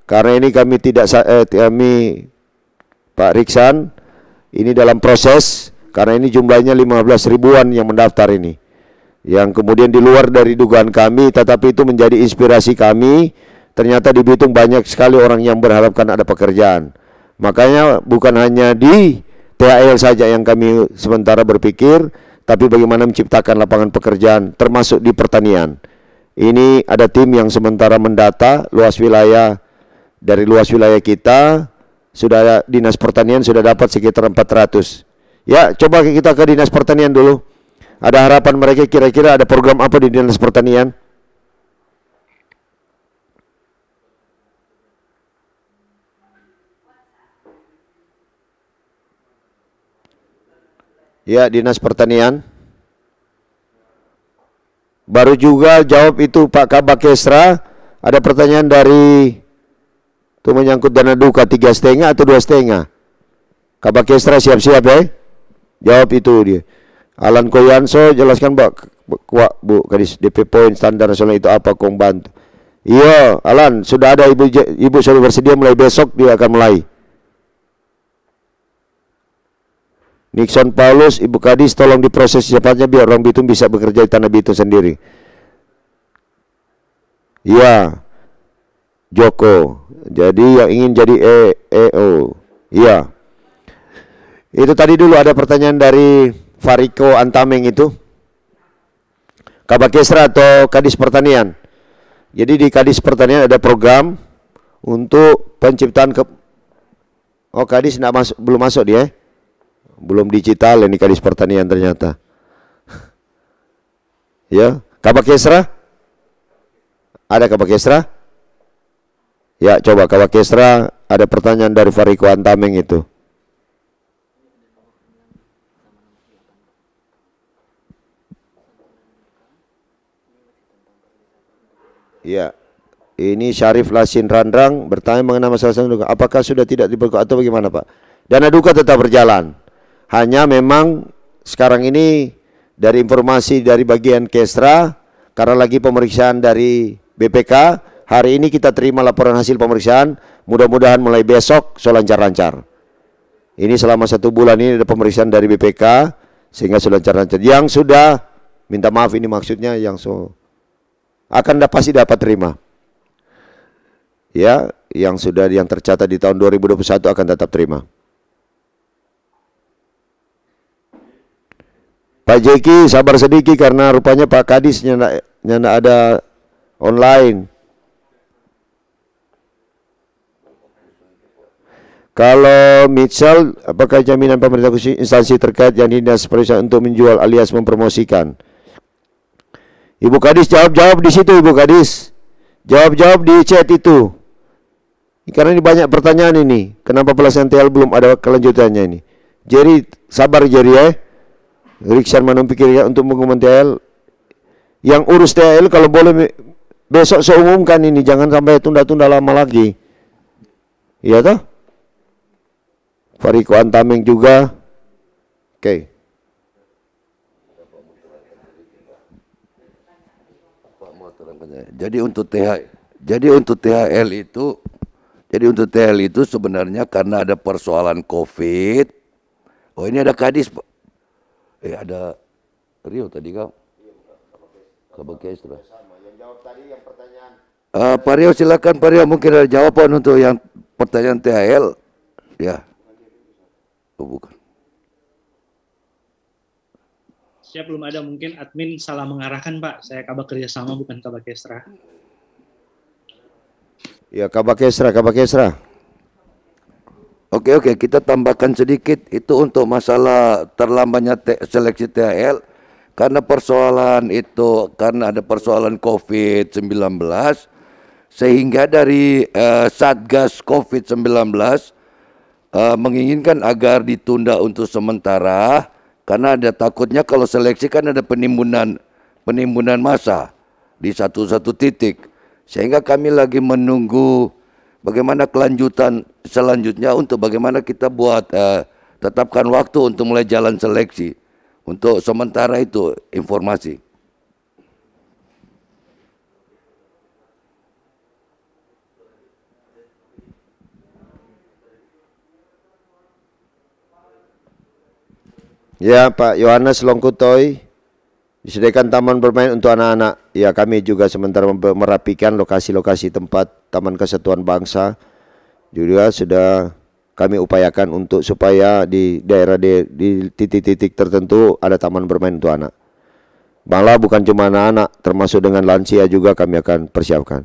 karena ini kami tidak kami Pak Riksan, ini dalam proses, karena ini jumlahnya 15 ribuan yang mendaftar ini, yang kemudian di luar dari dugaan kami, tetapi itu menjadi inspirasi kami. Ternyata di Bitung banyak sekali orang yang berharapkan ada pekerjaan. Makanya bukan hanya di THL saja yang kami sementara berpikir, tapi bagaimana menciptakan lapangan pekerjaan, termasuk di pertanian. Ini ada tim yang sementara mendata luas wilayah, dari luas wilayah kita, sudah ada Dinas Pertanian sudah dapat sekitar 400. Ya, coba kita ke Dinas Pertanian dulu. Ada harapan mereka kira-kira ada program apa di Dinas Pertanian? Ya, Dinas Pertanian. Baru juga jawab itu Pak Kabak Kesra. Ada pertanyaan dari itu menyangkut dana duka 3,5 atau 2,5. Kabak Kesra siap-siap ya. Jawab itu dia. Alan Koyanso jelaskan Bu Kadis DP poin standar nasional itu apa kong bantu. Iya, Alan sudah ada ibu sudah bersedia mulai besok dia akan mulai. Nixon Paulus, Ibu Kadis tolong diproses secepatnya biar orang Bitung bisa bekerja di tanah Bitung sendiri. Iya, Joko. Jadi yang ingin jadi EO. Iya. Itu tadi dulu ada pertanyaan dari Fariko Antameng itu. Kabak Kesra atau Kadis Pertanian. Jadi di Kadis Pertanian ada program untuk penciptaan Oh Kadis belum masuk dia. Belum digital ini Kadis Pertanian ternyata. Ya, Kabak Kesra? Ada Kabak Kesra? Ya, coba Kabak Kesra, ada pertanyaan dari Fariko Antameng itu. Ya, ini Syarif Lasin Randrang bertanya mengenai masalah duka. Apakah sudah tidak diberlakukan atau bagaimana Pak? Dana duka tetap berjalan. Hanya memang sekarang ini dari informasi dari bagian Kesra, karena lagi pemeriksaan dari BPK, hari ini kita terima laporan hasil pemeriksaan, mudah-mudahan mulai besok lancar-lancar. Ini selama 1 bulan ini ada pemeriksaan dari BPK, sehingga lancar-lancar. Yang sudah, minta maaf ini maksudnya yang akan pasti dapat terima. Ya, yang sudah yang tercatat di tahun 2021 akan tetap terima. Pak Jeki sabar sedikit karena rupanya Pak Kadis nyana ada online. Kalau Mitchell, apakah jaminan pemerintah khusus instansi terkait yang dinas pariwisata untuk menjual alias mempromosikan? Ibu Kadis jawab di situ Ibu Kadis. Jawab di chat itu. Karena ini banyak pertanyaan ini. Kenapa pelaksanaan TL belum ada kelanjutannya ini? Jerry, sabar Jerry ya. Riksan Manum pikirkan untuk mengumumkan TL. Yang urus TL kalau boleh besok saya umumkan ini, jangan sampai tunda-tunda lama lagi. Iya toh? Fariko Antameng juga. Oke. Jadi untuk THL itu sebenarnya karena ada persoalan COVID. Oh ini ada Kadis Pak. Ada Rio tadi kau. Kabak Kesra. Yang jawab tadi yang pertanyaan. Pak Rio silakan Pak Rio, mungkin ada jawaban untuk yang pertanyaan THL. Ya. Oh, bukan. Siap, belum ada, mungkin admin salah mengarahkan Pak. Saya Kabak Kerjasama bukan Kabak Kesra. Ya Kabak Kesra. Oke, kita tambahkan sedikit itu untuk masalah terlambatnya seleksi THL karena ada persoalan COVID-19 sehingga dari Satgas COVID-19 menginginkan agar ditunda untuk sementara karena ada takutnya kalau seleksi kan ada penimbunan massa di satu titik, sehingga kami lagi menunggu bagaimana kelanjutan selanjutnya untuk bagaimana kita buat tetapkan waktu untuk mulai jalan seleksi. Untuk sementara itu informasi. Ya Pak Yohanes Longkutoy, disediakan taman bermain untuk anak-anak. Ya kami juga sementara merapikan lokasi-lokasi tempat Taman Kesatuan Bangsa. Juga sudah kami upayakan untuk supaya di daerah di titik-titik tertentu ada taman bermain untuk anak. Malah bukan cuma anak-anak, termasuk dengan lansia juga kami akan persiapkan.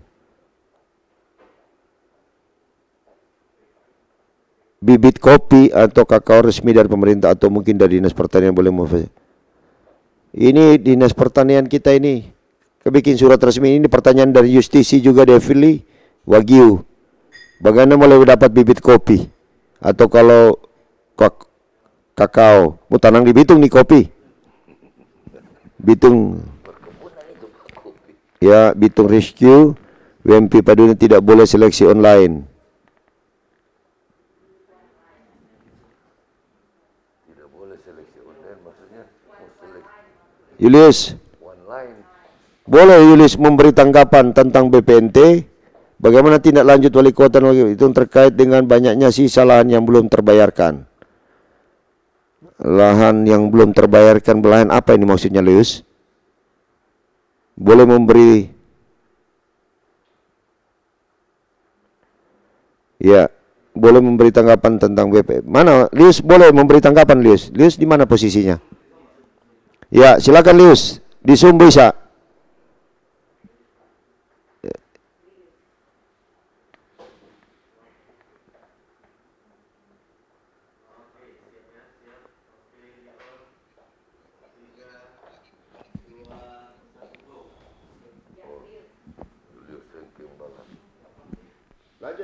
Bibit kopi atau kakao resmi dari pemerintah atau mungkin dari Dinas Pertanian boleh memfasilitasi. Ini Dinas Pertanian kita ini kebikin surat resmi. Ini pertanyaan dari Justisi juga Devili Wagyu. Bagaimana mulai dapat bibit kopi atau kalau kakao mau tanam di Bitung nih kopi. Bitung. Ya, Bitung Rescue. WMP Paduna tidak boleh seleksi online. Julius, boleh Julius memberi tanggapan tentang BPNT, bagaimana tindak lanjut wali kota itu terkait dengan banyaknya sisa lahan yang belum terbayarkan. Lahan yang belum terbayarkan, lahan apa ini maksudnya Julius? Boleh memberi, ya, boleh memberi tanggapan tentang BP. Mana Lius boleh memberi tanggapan Lius? Lius di mana posisinya? Ya, silakan Lius, di Zoom bisa.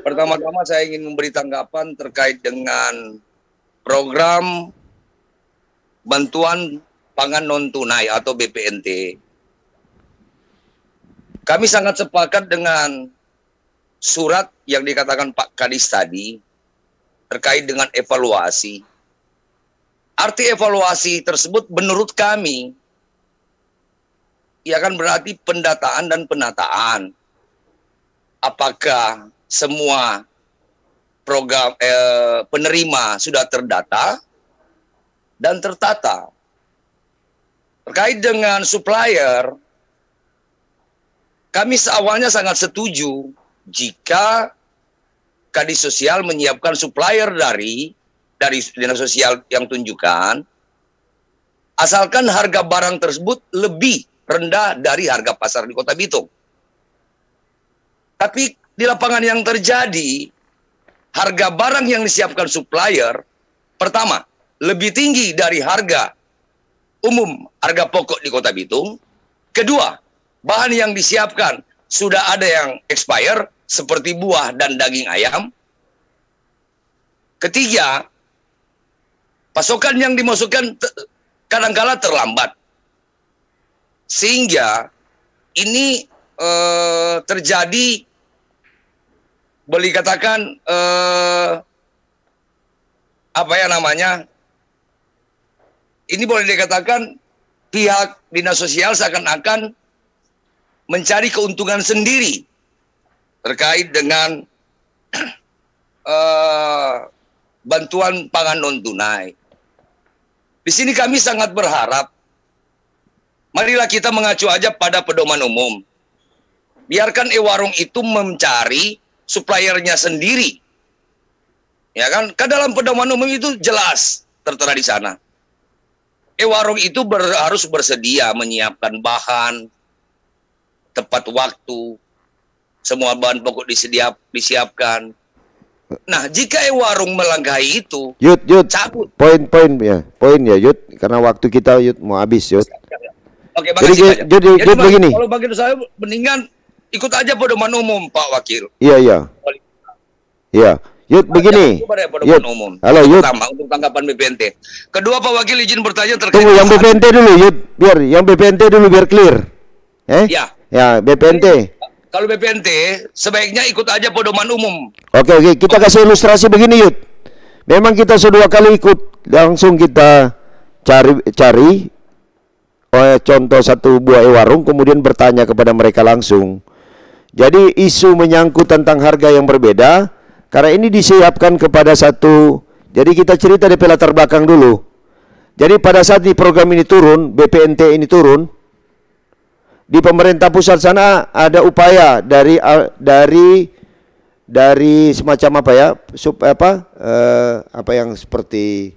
Pertama-tama saya ingin memberi tanggapan terkait dengan program bantuan pangan non tunai atau BPNT. Kami sangat sepakat dengan surat yang dikatakan Pak Kadis tadi terkait dengan evaluasi. Arti evaluasi tersebut menurut kami ya kan berarti pendataan dan penataan. Apakah semua program penerima sudah terdata dan tertata? Terkait dengan supplier, kami awalnya sangat setuju jika Kadis Sosial menyiapkan supplier dari Dinas Sosial yang tunjukkan, asalkan harga barang tersebut lebih rendah dari harga pasar di Kota Bitung. Tapi di lapangan yang terjadi, harga barang yang disiapkan supplier, pertama, lebih tinggi dari harga umum, harga pokok di Kota Bitung. Kedua, bahan yang disiapkan sudah ada yang expire, seperti buah dan daging ayam. Ketiga, pasokan yang dimasukkan kadangkala terlambat. Sehingga ini terjadi, boleh katakan, apa ya namanya, ini boleh dikatakan pihak Dinas Sosial seakan-akan mencari keuntungan sendiri terkait dengan bantuan pangan non tunai. Di sini kami sangat berharap, marilah kita mengacu aja pada pedoman umum. Biarkan e-warung itu mencari suppliernya sendiri. Ya kan? Kan dalam pedoman umum itu jelas tertera di sana. E-warung itu harus bersedia menyiapkan bahan, tepat waktu, semua bahan pokok disiapkan. Nah, jika e-warung melangkahi itu, cabut. Poin ya Yud, karena waktu kita Yud mau habis Yud. Oke, makasih banyak. Jadi begini. Kalau bagi saya mendingan ikut aja pedoman umum, Pak Wakil. Iya. Yud, begini. Yud. Halo Yud. Pertama untuk tanggapan BPNT. Kedua, Pak Wakil izin bertanya terkait. Tunggu yang BPNT dulu Yud, biar yang BPNT dulu biar clear. Ya, BPNT. Kalau BPNT sebaiknya ikut aja pedoman umum. Oke, kita kasih ilustrasi begini Yud. Memang kita sudah 2 kali ikut, langsung kita cari contoh satu buah e-warung, kemudian bertanya kepada mereka langsung. Jadi isu menyangkut tentang harga yang berbeda, karena ini disiapkan kepada satu. Jadi kita cerita di latar belakang dulu. Jadi pada saat di program ini turun, BPNT ini turun, di pemerintah pusat sana ada upaya dari semacam apa ya, apa yang seperti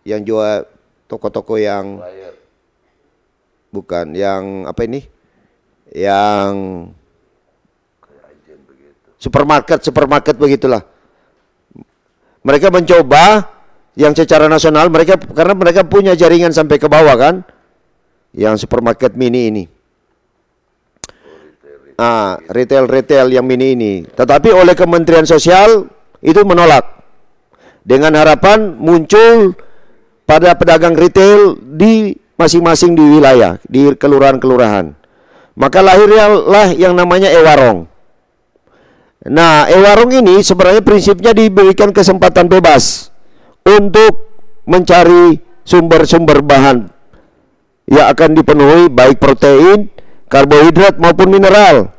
yang jual toko-toko yang bukan yang apa ini, yang supermarket begitulah. Mereka mencoba yang secara nasional, karena mereka punya jaringan sampai ke bawah kan, yang supermarket mini ini. Retail yang mini ini. Tetapi oleh Kementerian Sosial itu menolak. Dengan harapan muncul pada pedagang retail di masing-masing di wilayah, di kelurahan-kelurahan. Maka lahirlah yang namanya e-warung. Nah, e-warung ini sebenarnya prinsipnya diberikan kesempatan bebas untuk mencari sumber-sumber bahan yang akan dipenuhi, baik protein, karbohidrat maupun mineral.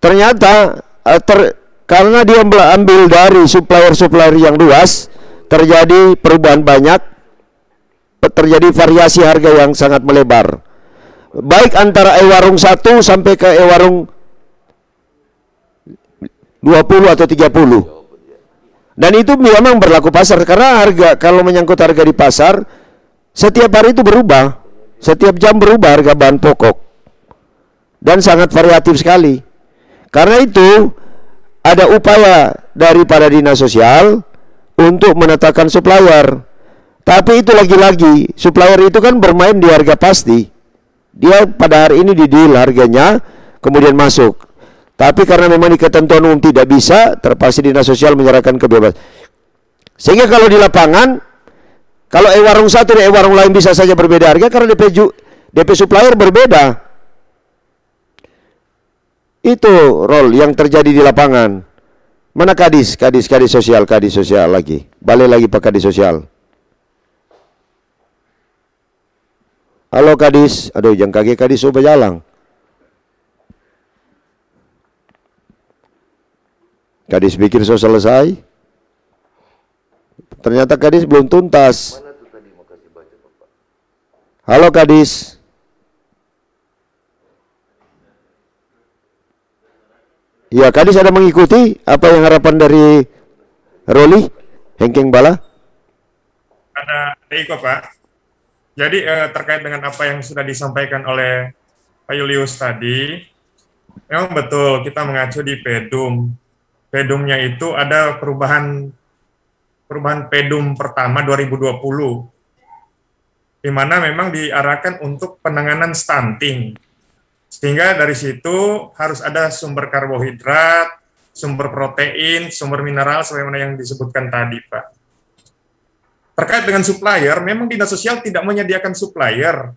Ternyata karena dia ambil dari supplier-supplier yang luas, terjadi perubahan banyak, terjadi variasi harga yang sangat melebar. Baik antara e-warung 1 sampai ke e-warung 20 atau 30. Dan itu memang berlaku pasar, karena harga, kalau menyangkut harga di pasar, setiap hari itu berubah. Setiap jam berubah harga bahan pokok. Dan sangat variatif sekali. Karena itu ada upaya daripada Dinas Sosial untuk menetapkan supplier. Tapi itu lagi-lagi, supplier itu kan bermain di harga pasti. Dia pada hari ini di deal harganya, kemudian masuk. Tapi karena memang di ketentuan umum tidak bisa, terpaksa dinas sosial menyerahkan kebebasan. Sehingga kalau di lapangan, kalau warung satu dan warung lain bisa saja berbeda harga karena DP supplier berbeda. Itu role yang terjadi di lapangan. Mana kadis sosial lagi. Balik lagi Pak kadis sosial. Halo kadis, aduh jangan kaget kadis coba jalan. Kadis pikir so selesai. Ternyata kadis belum tuntas. Halo kadis. Ya kadis ada mengikuti apa yang harapan dari Roli Hengkeng Bala? Ada ikut Pak. Jadi terkait dengan apa yang sudah disampaikan oleh Pak Julius tadi, memang betul kita mengacu di Pedum. Pedumnya itu ada perubahan Pedum pertama 2020, di mana memang diarahkan untuk penanganan stunting. Sehingga dari situ harus ada sumber karbohidrat, sumber protein, sumber mineral, sebagaimana yang disebutkan tadi, Pak. Terkait dengan supplier, memang dinas sosial tidak menyediakan supplier.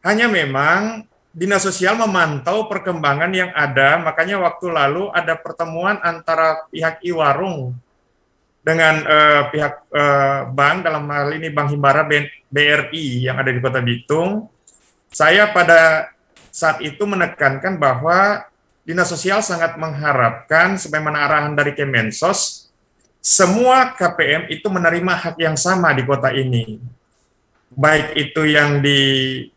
Hanya memang dinas sosial memantau perkembangan yang ada, makanya waktu lalu ada pertemuan antara pihak Iwarung dengan pihak bank, dalam hal ini Bank Himbara BRI yang ada di Kota Bitung. Saya pada saat itu menekankan bahwa dinas sosial sangat mengharapkan, sebagaimana arahan dari Kemensos, semua KPM itu menerima hak yang sama di kota ini. Baik itu yang di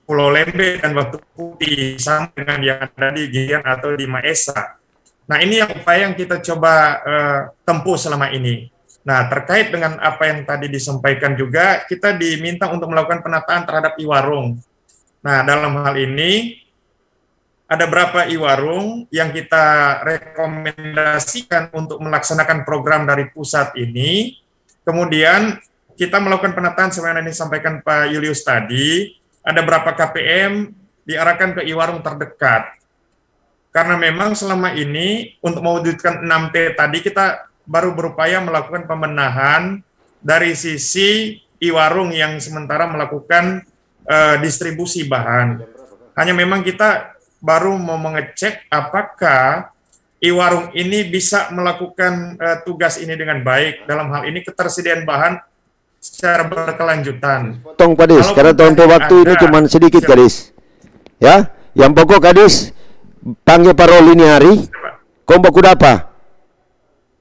Pulau Lembe dan Batu Putih, sama dengan yang ada di Girian atau di Maesa. Nah, ini yang upaya yang kita coba tempuh selama ini. Nah, terkait dengan apa yang tadi disampaikan juga, kita diminta untuk melakukan penataan terhadap Iwarung. Nah, dalam hal ini, ada berapa Iwarung yang kita rekomendasikan untuk melaksanakan program dari pusat ini. Kemudian kita melakukan penataan sebagaimana yang disampaikan Pak Julius tadi, ada berapa KPM diarahkan ke Iwarung terdekat. Karena memang selama ini untuk mewujudkan 6T tadi kita baru berupaya melakukan pembenahan dari sisi Iwarung yang sementara melakukan distribusi bahan. Hanya memang kita baru mau mengecek apakah Iwarung ini bisa melakukan tugas ini dengan baik, dalam hal ini ketersediaan bahan secara berkelanjutan. Tong Kadis, karena tempo waktu ini cuma sedikit Kadis. Ya, yang pokok Kadis panggil paroli ini hari. Kau baku dapa?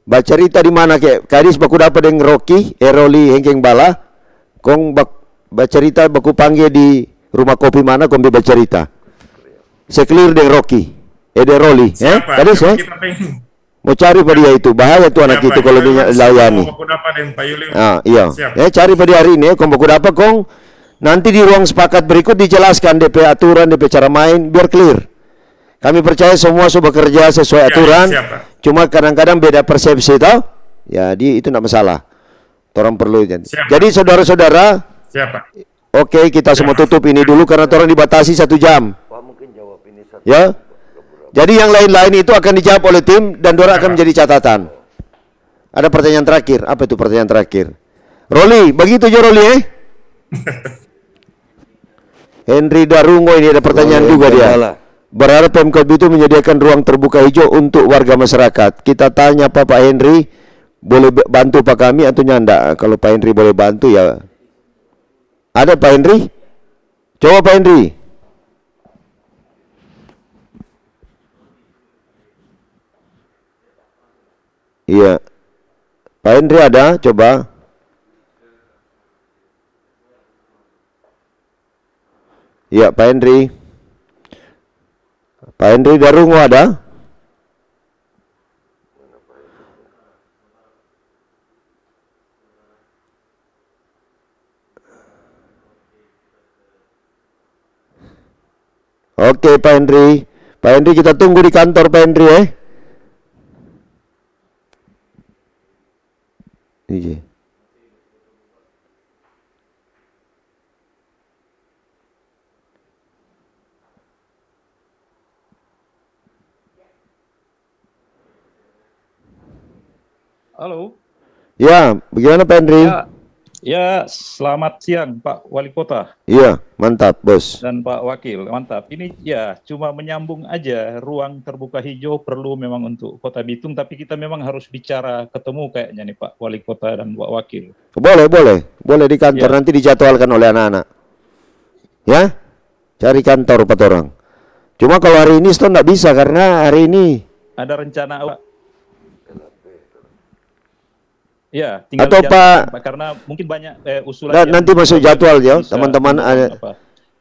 Baca cerita di mana ke? Kadis baku dapa dengan Rocky, Roli Hengkeng Bala. Kau baca cerita baku panggil di rumah kopi mana? Kau baca cerita. Seklir dengan Rocky, Roli, Kadis mau cari pada dia itu bahaya tuh anak itu kalau dia layani. Iya, cari pada hari ini, kong baku dapat kong nanti di ruang sepakat berikut dijelaskan DP aturan, DP cara main biar clear. Kami percaya semua sudah bekerja sesuai aturan, cuma kadang-kadang beda persepsi tau. Ya, itu tidak masalah. Orang perlu jadi saudara-saudara. Oke, kita semua tutup ini dulu karena orang dibatasi 1 jam. Ya, jadi yang lain-lain itu akan dijawab oleh tim dan Dora akan menjadi catatan. Ada pertanyaan terakhir. Apa itu pertanyaan terakhir? Roli, begitu aja Roli Henry Darungo ini ada pertanyaan juga dia. Berharap Pemkot itu menyediakan ruang terbuka hijau untuk warga masyarakat. Kita tanya Pak Henry, boleh bantu Pak kami atau nyanda? Kalau Pak Henry boleh bantu ya. Ada Pak Henry? Coba Pak Henry. Iya, Pak Henry ada, coba. Iya, Pak Henry. Pak Henry Darungo ada? Oke, Pak Henry. Pak Henry kita tunggu di kantor Pak Henry Iya. Halo. Ya, bagaimana Pak Henry? Ya, selamat siang Pak Wali Kota. Iya, mantap bos. Dan Pak Wakil, mantap. Ini ya cuma menyambung aja, ruang terbuka hijau perlu memang untuk Kota Bitung, tapi kita memang harus bicara ketemu kayaknya nih Pak Wali Kota dan Pak Wakil. Boleh di kantor, nanti dijadwalkan oleh anak-anak. Ya, cari kantor 4 orang. Cuma kalau hari ini Stone nggak bisa karena hari ini ada rencana Pak. Ya, tinggal atau Pak, karena mungkin banyak usulan nanti masuk jadwal ya teman-teman.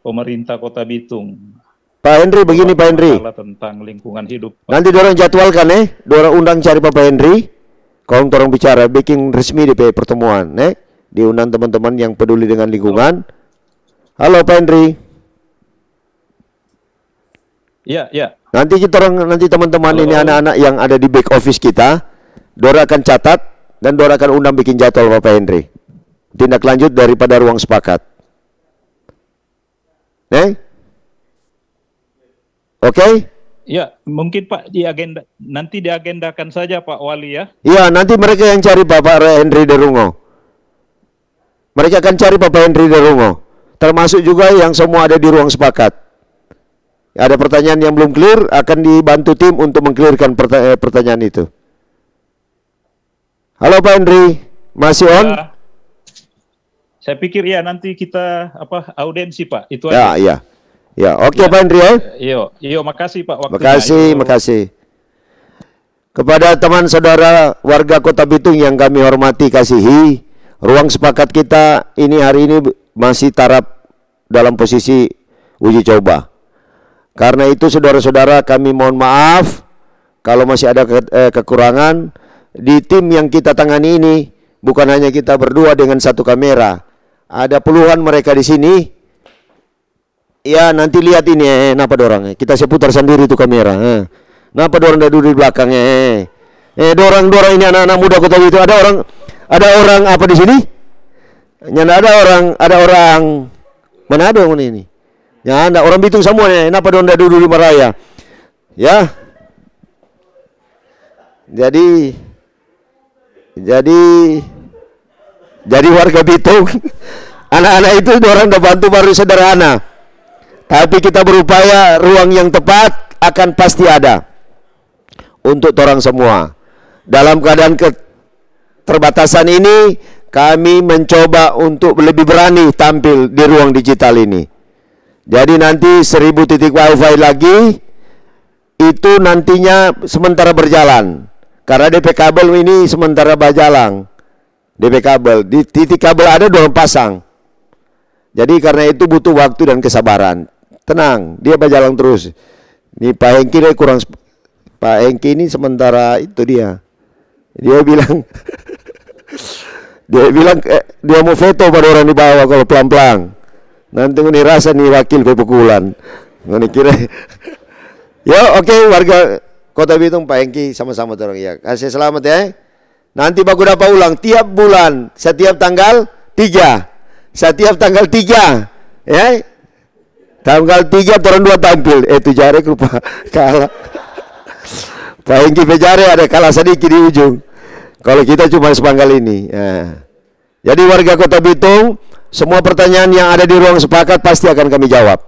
Pemerintah Kota Bitung. Pak Henry begini Pak Henry. Tentang lingkungan hidup. Pak. Nanti dorang jadwalkan dorang undang cari Pak Henry. Kalau dorang bicara bikin resmi di pertemuan, diundang teman-teman yang peduli dengan lingkungan. Halo Pak Henry. Iya, ya. Nanti teman-teman ini anak-anak yang ada di back office kita, dorang akan catat dan dorang akan undang bikin jadwal Bapak Henry. Tindak lanjut daripada ruang sepakat. Oke? Ya, mungkin Pak nanti diagendakan saja Pak Wali ya. Iya, nanti mereka yang cari Bapak Henry Derungo. Mereka akan cari Bapak Henry Derungo. Termasuk juga yang semua ada di ruang sepakat. Ada pertanyaan yang belum clear, akan dibantu tim untuk mengclearkan pertanyaan itu. Halo Pak Henry, masih on? Saya pikir ya nanti kita audiensi Pak, itu aja. Ya, oke Pak Henry Iya, makasih Pak waktunya. Makasih. Kepada teman saudara warga Kota Bitung yang kami hormati kasihi, ruang sepakat kita ini hari ini masih taraf dalam posisi uji coba. Karena itu saudara-saudara kami mohon maaf kalau masih ada kekurangan. Di tim yang kita tangani ini bukan hanya kita berdua dengan satu kamera, ada puluhan mereka di sini. Ya nanti lihat ini, napa dorang? Kita seputar sendiri itu kamera. Napa dorang ada duduk di belakangnya? Dorang ini anak-anak muda Kota Bitung. Ada orang apa di sini? Ada orang Manado ini. Ya, ada orang Bitung semua nih. Napa dorang ada duduk di Maraya? Ya. Jadi warga Bitung, anak-anak itu orang udah bantu baru sederhana. Tapi kita berupaya ruang yang tepat akan pasti ada untuk orang semua. Dalam keadaan keterbatasan ini, kami mencoba untuk lebih berani tampil di ruang digital ini. Jadi nanti 1000 titik wifi lagi itu nantinya sementara berjalan. Karena DP kabel ini sementara berjalan. DP kabel, di titik kabel ada dorong pasang. Jadi karena itu butuh waktu dan kesabaran. Tenang, dia berjalan terus. Ini Pak Hengki kurang. Pak Hengki ini sementara itu dia. Dia bilang dia mau veto pada orang di bawah kalau pelan-pelan. Nanti ini rasa nih wakil pepukulan. Ini kira. Yo, oke, warga Kota Bitung Pak Hengki sama-sama dorong ya. Kasih selamat ya. Nanti baku dapat ulang tiap bulan, setiap tanggal 3. Setiap tanggal 3. Ya. Tanggal 3 orang 2 tampil. Jare lupa kalah. Pak Hengki Pejare ada kalah sedikit di ujung. Kalau kita cuma sepanggal ini. Ya. Jadi warga Kota Bitung, semua pertanyaan yang ada di ruang sepakat pasti akan kami jawab.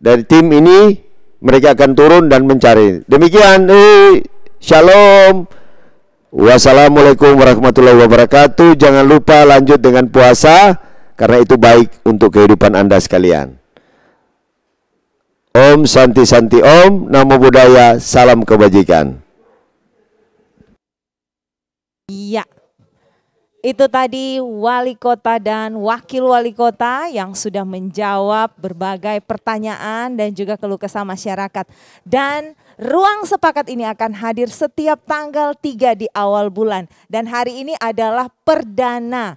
Dari tim ini mereka akan turun dan mencari. Demikian, shalom. Wassalamualaikum warahmatullahi wabarakatuh. Jangan lupa lanjut dengan puasa karena itu baik untuk kehidupan Anda sekalian. Om Santi Santi Om, Namo Buddhaya, salam kebajikan. Iya. Itu tadi wali kota dan wakil wali kota yang sudah menjawab berbagai pertanyaan dan juga keluh kesah masyarakat. Dan ruang sepakat ini akan hadir setiap tanggal 3 di awal bulan. Dan hari ini adalah perdana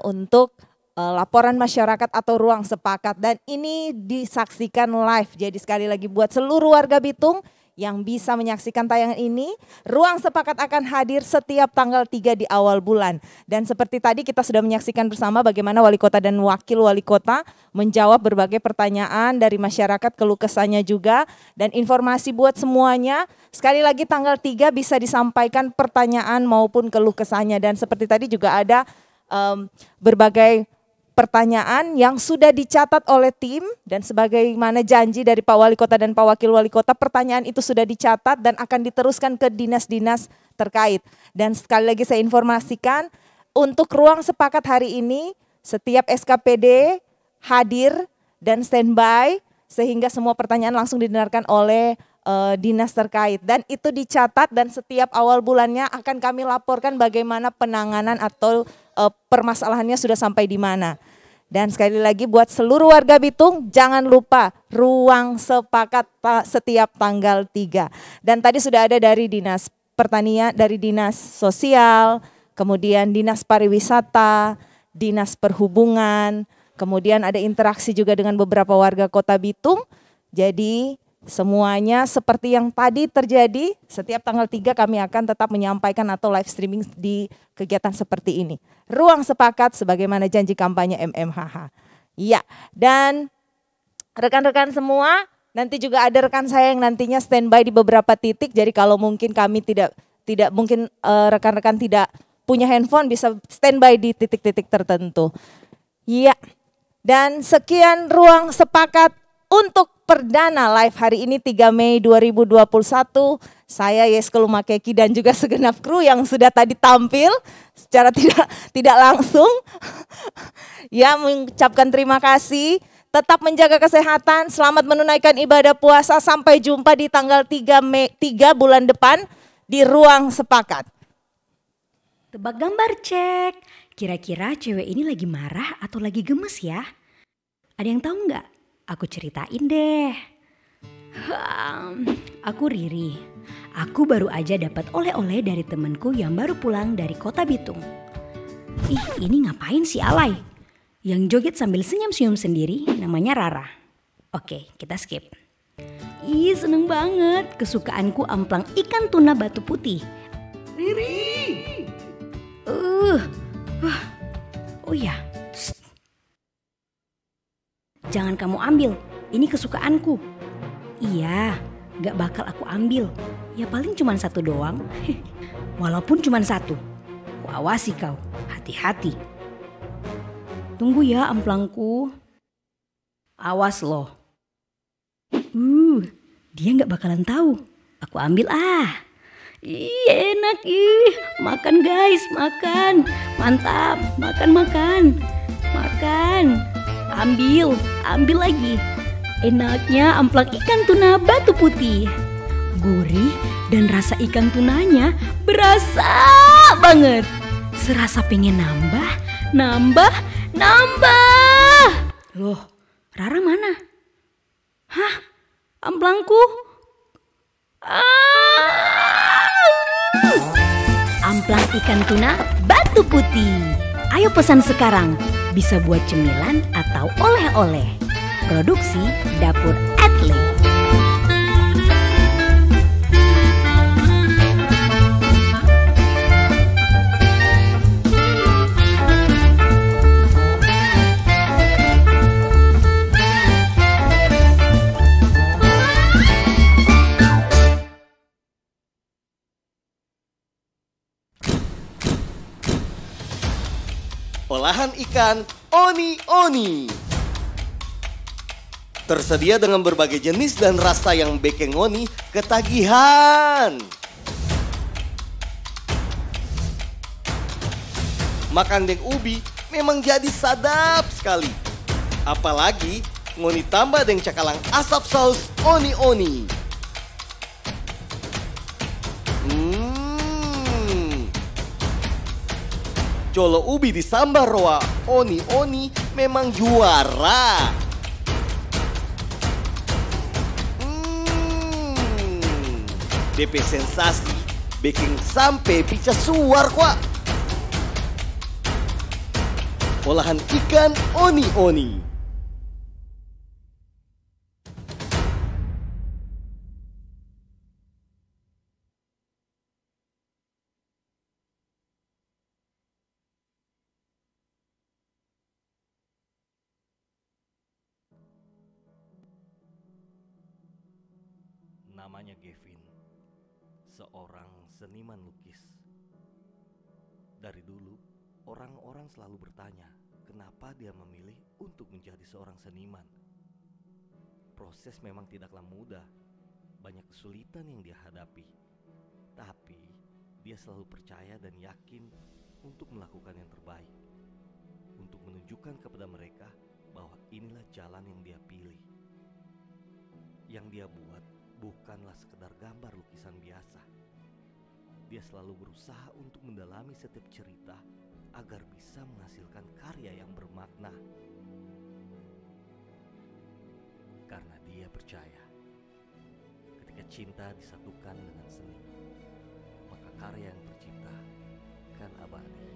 untuk laporan masyarakat atau ruang sepakat. Dan ini disaksikan live. Jadi sekali lagi buat seluruh warga Bitung yang bisa menyaksikan tayangan ini, Ruang Sepakat akan hadir setiap tanggal 3 di awal bulan. Dan seperti tadi kita sudah menyaksikan bersama bagaimana wali kota dan wakil wali kota menjawab berbagai pertanyaan dari masyarakat, keluh kesahnya juga, dan informasi buat semuanya. Sekali lagi tanggal 3 bisa disampaikan pertanyaan maupun keluh kesahnya, dan seperti tadi juga ada berbagai pertanyaan yang sudah dicatat oleh tim, dan sebagaimana janji dari Pak Wali Kota dan Pak Wakil Wali Kota, pertanyaan itu sudah dicatat dan akan diteruskan ke dinas-dinas terkait. Dan sekali lagi saya informasikan, untuk Ruang Sepakat hari ini setiap SKPD hadir dan standby sehingga semua pertanyaan langsung didengarkan oleh dinas terkait, dan itu dicatat, dan setiap awal bulannya akan kami laporkan bagaimana penanganan atau permasalahannya sudah sampai di mana. Dan sekali lagi buat seluruh warga Bitung, jangan lupa Ruang Sepakat setiap tanggal 3. Dan tadi sudah ada dari Dinas Pertanian, dari Dinas Sosial, kemudian Dinas Pariwisata, Dinas Perhubungan, kemudian ada interaksi juga dengan beberapa warga Kota Bitung. Jadi semuanya seperti yang tadi terjadi, setiap tanggal 3 kami akan tetap menyampaikan atau live streaming di kegiatan seperti ini. Ruang Sepakat sebagaimana janji kampanye MMHH. Iya, dan rekan-rekan semua, nanti juga ada rekan saya yang nantinya standby di beberapa titik. Jadi kalau mungkin kami tidak mungkin rekan-rekan tidak punya handphone, bisa standby di titik-titik tertentu. Iya, dan sekian Ruang Sepakat untuk perdana live hari ini 3 Mei 2021. Saya Yeske Lumakeki dan juga segenap kru yang sudah tadi tampil secara tidak langsung. Ya, mengucapkan terima kasih. Tetap menjaga kesehatan, selamat menunaikan ibadah puasa. Sampai jumpa di tanggal 3 bulan depan di Ruang Sepakat. Tebak gambar cek. Kira-kira cewek ini lagi marah atau lagi gemes ya? Ada yang tahu nggak? Aku ceritain deh. Aku Riri. Aku baru aja dapat oleh-oleh dari temenku yang baru pulang dari Kota Bitung. Ih, ini ngapain si alay? Yang joget sambil senyum-senyum sendiri namanya Rara. Oke, kita skip. Ih, seneng banget. Kesukaanku amplang ikan tuna batu putih. Riri. Oh ya. Jangan kamu ambil, ini kesukaanku. Iya, gak bakal aku ambil. Ya paling cuma satu doang. Walaupun cuma satu. Ku awasi kau, hati-hati. Tunggu ya amplangku. Awas loh. Dia gak bakalan tahu. Aku ambil ah. Ih, enak ih. Makan guys, makan. Mantap, makan. Ambil lagi. Enaknya amplang ikan tuna batu putih. Gurih dan rasa ikan tunanya berasa banget. Serasa pengen nambah. Loh, Rara mana? Hah? Amplangku? Amplang ikan tuna batu putih. Ayo pesan sekarang. Bisa buat cemilan atau oleh-oleh. Produksi Dapur Atle. Olahan ikan oni-oni. Tersedia dengan berbagai jenis dan rasa yang bikin oni ketagihan. Makan deng ubi memang jadi sadap sekali. Apalagi ngoni tambah deng cakalang asap saus oni-oni. Colo ubi di sambar roa oni-oni memang juara. DP sensasi bikin sampai bisa suar kuat. Olahan ikan oni-oni. Namanya Gavin, seorang seniman lukis. Dari dulu, orang-orang selalu bertanya, kenapa dia memilih untuk menjadi seorang seniman. Proses memang tidaklah mudah, banyak kesulitan yang dia hadapi. Tapi, dia selalu percaya dan yakin untuk melakukan yang terbaik, untuk menunjukkan kepada mereka bahwa inilah jalan yang dia pilih. Yang dia buat bukanlah sekedar gambar lukisan biasa. Dia selalu berusaha untuk mendalami setiap cerita agar bisa menghasilkan karya yang bermakna. Karena dia percaya, ketika cinta disatukan dengan seni, maka karya yang tercipta kan abadi.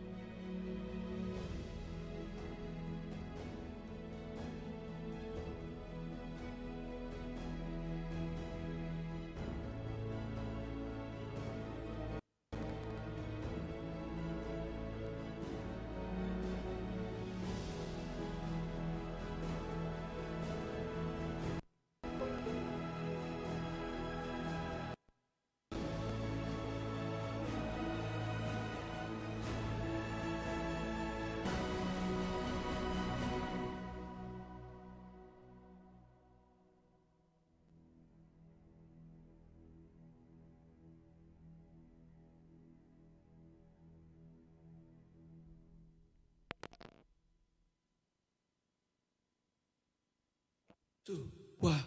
Tuh, wah,